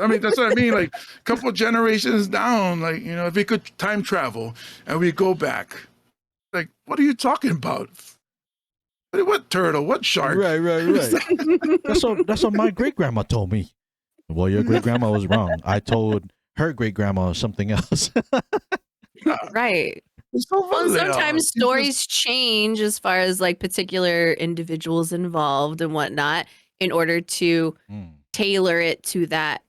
Speaker 2: I mean, that's what I mean. Like a couple generations down, like, you know, if we could time travel and we go back, like, what are you talking about? What turtle? What shark?
Speaker 1: Right. That's what my great grandma told me. Well, your great grandma was wrong. I told her great grandma something else.
Speaker 3: Right.
Speaker 2: So
Speaker 3: well, sometimes stories change as far as like particular individuals involved and whatnot in order to tailor it to that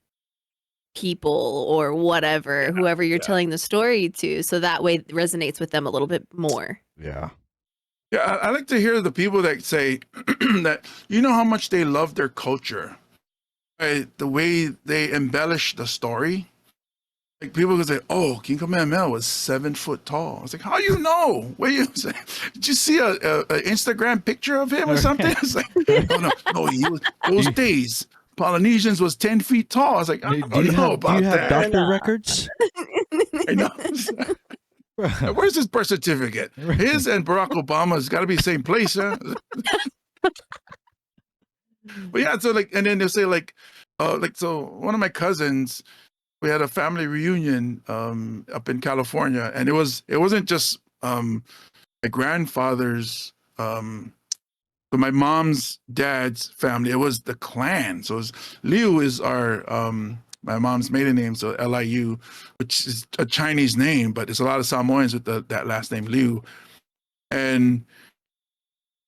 Speaker 3: people or whatever, whoever you're telling the story to. So that way it resonates with them a little bit more.
Speaker 1: Yeah.
Speaker 2: Yeah, I like to hear the people that say that, you know how much they love their culture, right? The way they embellish the story. Like people can say, "Oh, King Kamehameha was 7 foot tall." I was like, "How you know? Where you say? Did you see a Instagram picture of him or something?" It's like, no, he was, those days Polynesians was 10 feet tall. I was like, "I don't know about that."
Speaker 1: Do you have doctor records?
Speaker 2: I know. Where's his birth certificate? His and Barack Obama's got to be the same place, huh? But yeah, so like, and then they'll say like, so one of my cousins, we had a family reunion up in California, and it wasn't just my grandfather's but my mom's dad's family. It was the clan. So Liu is our my mom's maiden name, so Liu, which is a Chinese name, but there's a lot of Samoans with that last name Liu. And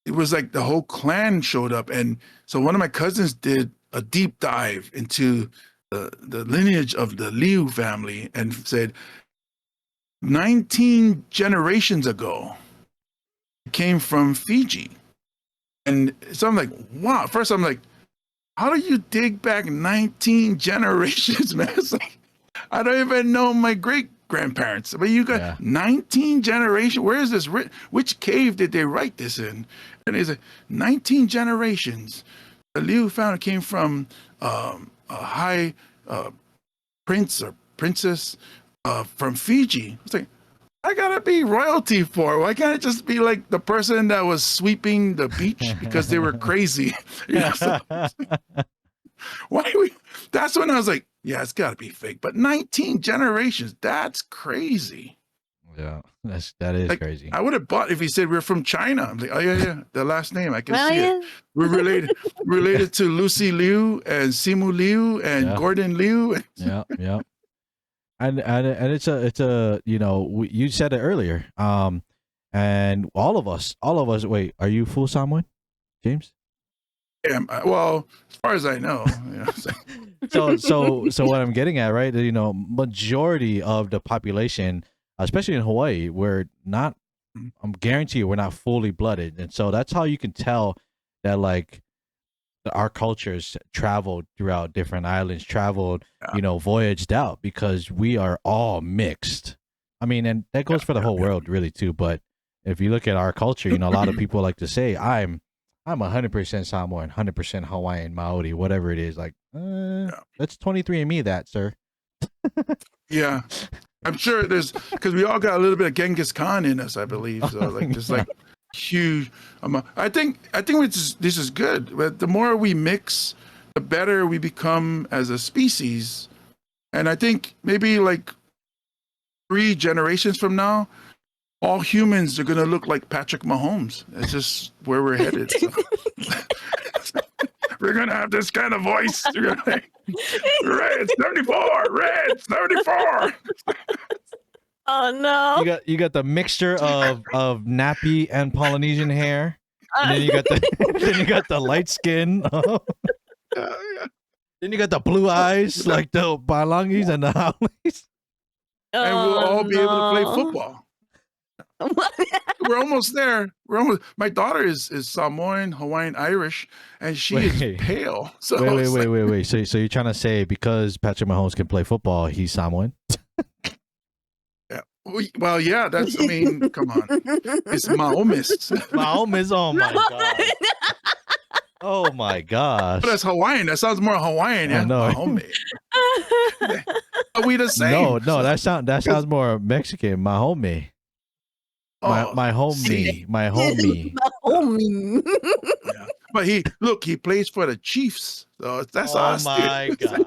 Speaker 2: it was like the whole clan showed up. And so one of my cousins did a deep dive into the lineage of the Liu family and said 19 generations ago, it came from Fiji. And so I'm like, wow. First, I'm like, how do you dig back 19 generations, man? It's like, I don't even know my great grandparents, but you got 19 generations. Where is this? Which cave did they write this in? And they said 19 generations. The Liu family came from a high prince or princess from Fiji. It's like, I gotta be royalty for. Why can't it just be like the person that was sweeping the beach because they were crazy? You know, so, why we? That's when I was like, yeah, it's gotta be fake. But 19 generations, that's crazy.
Speaker 1: Yeah, that is
Speaker 2: like,
Speaker 1: crazy.
Speaker 2: I would have bought if he said we're from China. I'm like, oh yeah, the last name I can see it. We're related to Lucy Liu and Simu Liu and Gordon Liu.
Speaker 1: Yeah. And it's a you know, you said it earlier, and all of us. Wait, are you full Samoan, James?
Speaker 2: Yeah, well, as far as I know. You know
Speaker 1: so what I'm getting at, right? You know, majority of the population, especially in Hawaii, we're not. I'm guarantee you, we're not fully blooded, and so that's how you can tell that like our cultures traveled throughout different islands, you know, voyaged out, because we are all mixed. I mean, and that goes for the whole world really too. But if you look at our culture, you know, a lot of people like to say, I'm 100% Samoan, 100% Hawaiian, Maori, whatever it is. Like, that's 23andMe that, sir.
Speaker 2: Yeah. I'm sure there's, because we all got a little bit of Genghis Khan in us, I believe. So like, just like huge. I think this is good. But the more we mix, the better we become as a species. And I think maybe like 3 generations from now, all humans are gonna look like Patrick Mahomes. It's just where we're headed. So. We're gonna have this kind of voice. You're gonna like, red 74, red 74.
Speaker 3: Oh no!
Speaker 1: You got the mixture of nappy and Polynesian hair, and then you got the light skin. Then you got the blue eyes, like the Balangis and the Howleys.
Speaker 2: And we'll all be able to play football. We're almost there. My daughter is Samoan, Hawaiian, Irish, and she is pale. So
Speaker 1: wait. So you're trying to say because Patrick Mahomes can play football, he's Samoan?
Speaker 2: Yeah. Well, yeah. That's. I mean, come on. It's Mahomes.
Speaker 1: Mahomes. Oh my god. Oh my gosh.
Speaker 2: But that's Hawaiian. That sounds more Hawaiian. Yeah. Mahomes. Are we the same?
Speaker 1: No. That sounds more Mexican. My homie. My homie. My homie.
Speaker 2: Yeah. But he plays for the Chiefs. So that's us.
Speaker 1: Oh my god.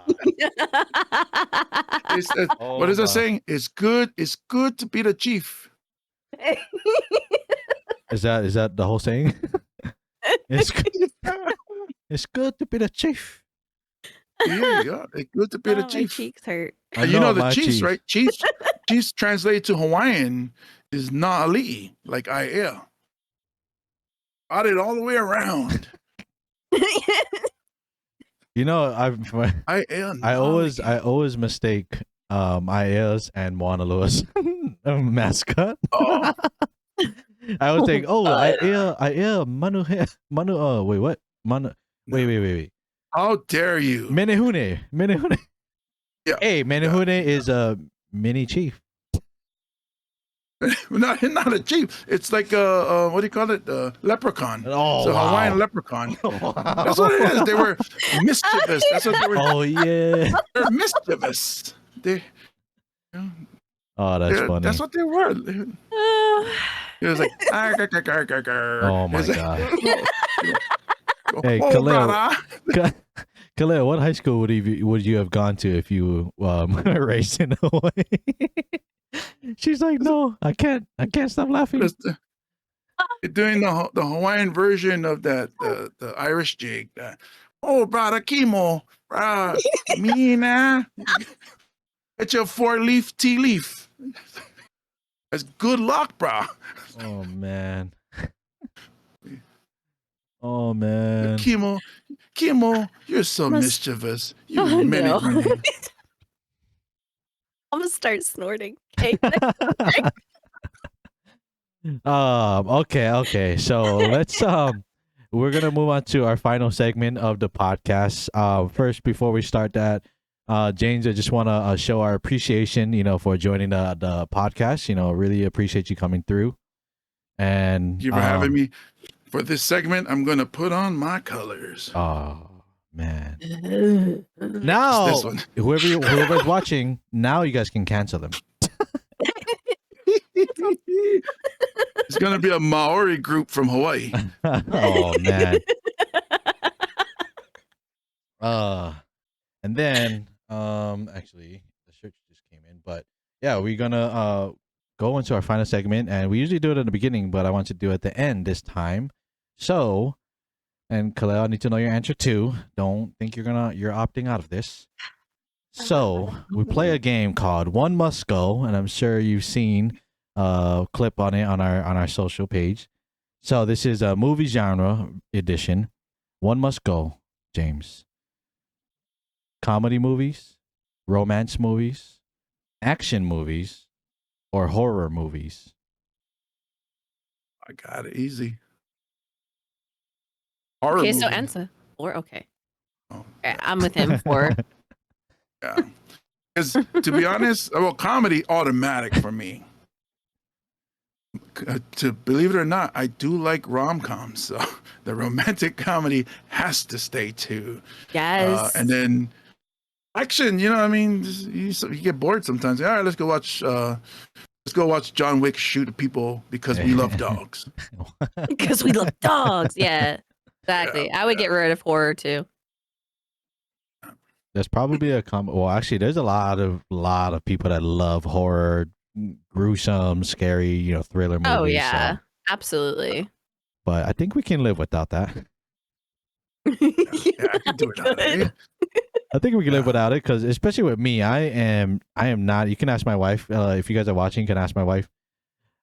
Speaker 2: What is it saying? It's good to be the chief.
Speaker 1: Is that the whole saying? It's good to be the chief.
Speaker 2: Yeah. It's good to be the chief.
Speaker 3: My cheeks hurt.
Speaker 2: You know the Chiefs, right? Chiefs translated to Hawaiian is Na'ali'i, like Ia. Got it all the way around.
Speaker 1: You know, I always mistake Ia's and Moana Lua's mascot.
Speaker 2: Oh.
Speaker 1: I always think, Ia Manu wait, what? Manu wait.
Speaker 2: How dare you?
Speaker 1: Menehune.
Speaker 2: Yeah.
Speaker 1: Hey, Menehune is a mini chief.
Speaker 2: not a chief. It's like a what do you call it? Leprechaun.
Speaker 1: Oh,
Speaker 2: it's a Hawaiian leprechaun. Wow. That's what it is. They were mischievous. That's what they were.
Speaker 1: Oh yeah.
Speaker 2: They're mischievous.
Speaker 1: Oh, that's funny.
Speaker 2: That's what they were. It was like,
Speaker 1: oh my god. Hey,
Speaker 2: Kaleo.
Speaker 1: Kaleo, what high school would you have gone to if you were raised in Hawaii? She's like, no, I can't stop laughing.
Speaker 2: Just, doing the Hawaiian version of that the Irish jig. Oh, brother, chemo, Mina, get your 4-leaf tea leaf. That's good luck, bro.
Speaker 1: Oh man. Oh man.
Speaker 2: Chemo, you're so mischievous. You many.
Speaker 3: I'm gonna start snorting. Okay.
Speaker 1: Okay. So let's we're gonna move on to our final segment of the podcast. First, before we start that, James, I just want to show our appreciation, for joining the podcast. Really appreciate you coming through. And
Speaker 2: Thank you for having me. For this segment, I'm gonna put on my colors.
Speaker 1: Oh man! Now,
Speaker 2: This one.
Speaker 1: whoever's watching, now you guys can cancel them.
Speaker 2: It's gonna be a Maori group from Hawaii.
Speaker 1: Oh man. And then actually the shirt just came in, but yeah, we're gonna go into our final segment, and we usually do it at the beginning, but I want to do it at the end this time. So, and Kaleo, I need to know your answer too. Don't think you're opting out of this. So we play a game called One Must Go, and I'm sure you've seen a clip on it on our social page. So this is a movie genre edition. One must go, James. Comedy movies, romance movies, action movies, or horror movies.
Speaker 2: I got it easy. Horror
Speaker 3: Okay,
Speaker 2: movie.
Speaker 3: so answer. Or okay.
Speaker 2: Oh,
Speaker 3: Okay, I'm with him for
Speaker 2: yeah. Because to be honest, well, comedy automatic for me. To believe it or not, I do like rom-coms, so the romantic comedy has to stay too.
Speaker 3: yes.
Speaker 2: And then action, I mean, you get bored sometimes. All right, let's go watch John Wick shoot people because we love dogs.
Speaker 3: Because we love dogs. Yeah. Exactly. I would get rid of horror too.
Speaker 1: There's probably well, actually, there's a lot of people that love horror, gruesome, scary, thriller movies.
Speaker 3: Oh yeah,
Speaker 1: so.
Speaker 3: absolutely.
Speaker 1: But I think we can live without that.
Speaker 2: Yeah, I can do without it.
Speaker 1: I think we can live without it, because especially with me, I am not. You can ask my wife. If you guys are watching, you can ask my wife.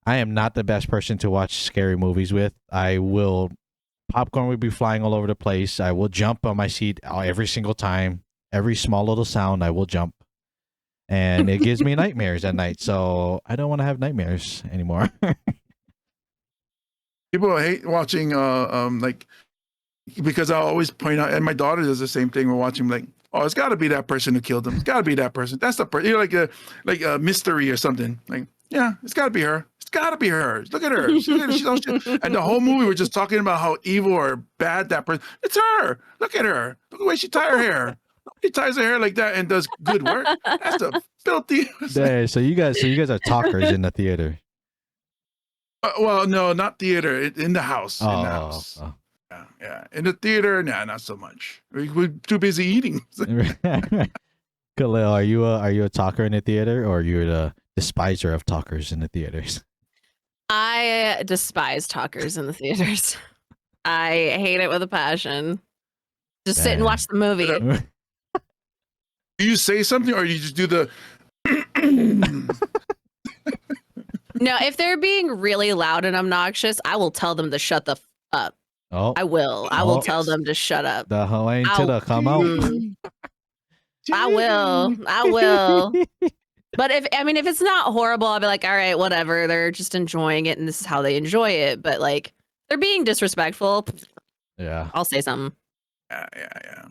Speaker 1: I am not the best person to watch scary movies with. Popcorn would be flying all over the place. I will jump on my seat every single time. Every small little sound, I will jump. And it gives me nightmares at night. So I don't want to have nightmares anymore.
Speaker 2: People hate watching, because I always point out, and my daughter does the same thing. We're watching, like, oh, it's got to be that person who killed him. It's got to be that person. That's the person. Like a mystery or something. Like, yeah, it's got to be her. It's got to be her. Look at her. And the whole movie, we're just talking about how evil or bad that person. It's her. Look at her. Look at the way she tied her hair. He ties her hair like that and does good work. That's a filthy.
Speaker 1: Yeah, so you guys are talkers in the theater.
Speaker 2: Well, no, not theater. In the house. In the house.
Speaker 1: Oh.
Speaker 2: Yeah. In the theater, nah, not so much. We're too busy eating.
Speaker 1: Kaleo, are you a talker in the theater, or are you the despiser of talkers in the theaters?
Speaker 3: I despise talkers in the theaters. I hate it with a passion. Just sit and watch the movie.
Speaker 2: Do you say something, or you just do the?
Speaker 3: No, if they're being really loud and obnoxious, I will tell them to shut the up.
Speaker 1: Oh,
Speaker 3: I will. I will tell them to shut up.
Speaker 1: the Hawaiian to come out.
Speaker 3: I will. But if it's not horrible, I'll be like, all right, whatever. They're just enjoying it, and this is how they enjoy it. But like, they're being disrespectful.
Speaker 1: Yeah,
Speaker 3: I'll say something.
Speaker 2: Yeah.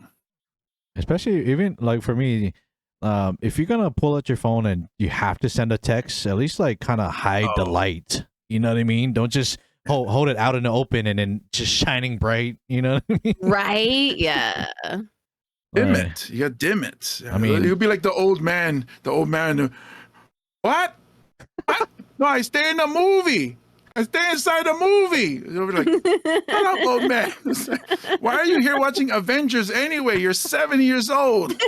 Speaker 1: especially even like for me, if you're gonna pull out your phone and you have to send a text, at least like kind of hide the light. You know what I mean? Don't just hold it out in the open and then just shining bright. You know what I mean?
Speaker 3: Right? Yeah.
Speaker 2: Dim it. You got dim it.
Speaker 1: I mean,
Speaker 2: you'll be like the old man. What? No, I stay in the movie. I stay inside a movie. They'll be like, shut up, old man. Why are you here watching Avengers anyway? You're 7 years old.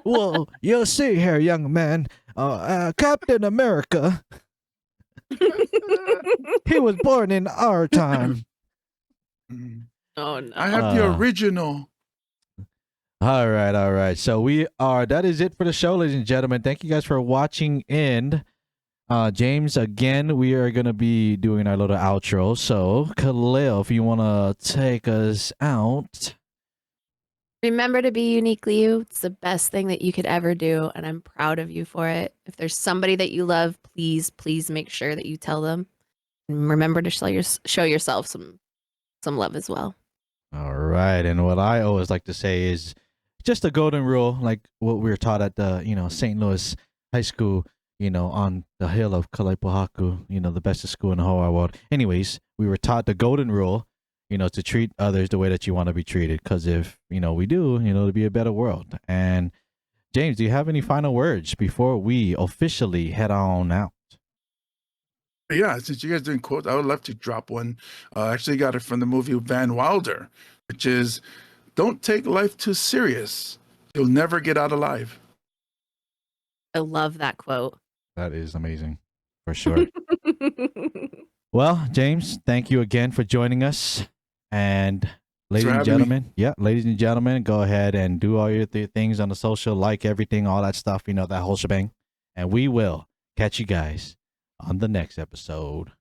Speaker 4: Well, you'll see here, young man. Captain America, he was born in our time.
Speaker 3: Oh no.
Speaker 2: I have the original.
Speaker 1: All right. So that is it for the show, ladies and gentlemen. Thank you guys for watching in. James, again, we are going to be doing our little outro. So, Kaleo, if you want to take us out.
Speaker 3: Remember to be uniquely you. It's the best thing that you could ever do, and I'm proud of you for it. If there's somebody that you love, please make sure that you tell them. And remember to show yourself some love as well.
Speaker 1: All right. And what I always like to say is just a golden rule, like what we were taught at the, St. Louis High School, on the hill of Kalaipahaku, the best school in the whole wide world. Anyways, we were taught the golden rule, to treat others the way that you want to be treated. Because if, we do, it'll be a better world. And James, do you have any final words before we officially head on out?
Speaker 2: Yeah, since you guys are doing quotes, I would love to drop one. I actually got it from the movie Van Wilder, which is, don't take life too serious. You'll never get out alive.
Speaker 3: I love that quote.
Speaker 1: That is amazing, for sure. Well, James, thank you again for joining us. And ladies and gentlemen, go ahead and do all your things on the social, like everything, all that stuff, that whole shebang. And we will catch you guys on the next episode.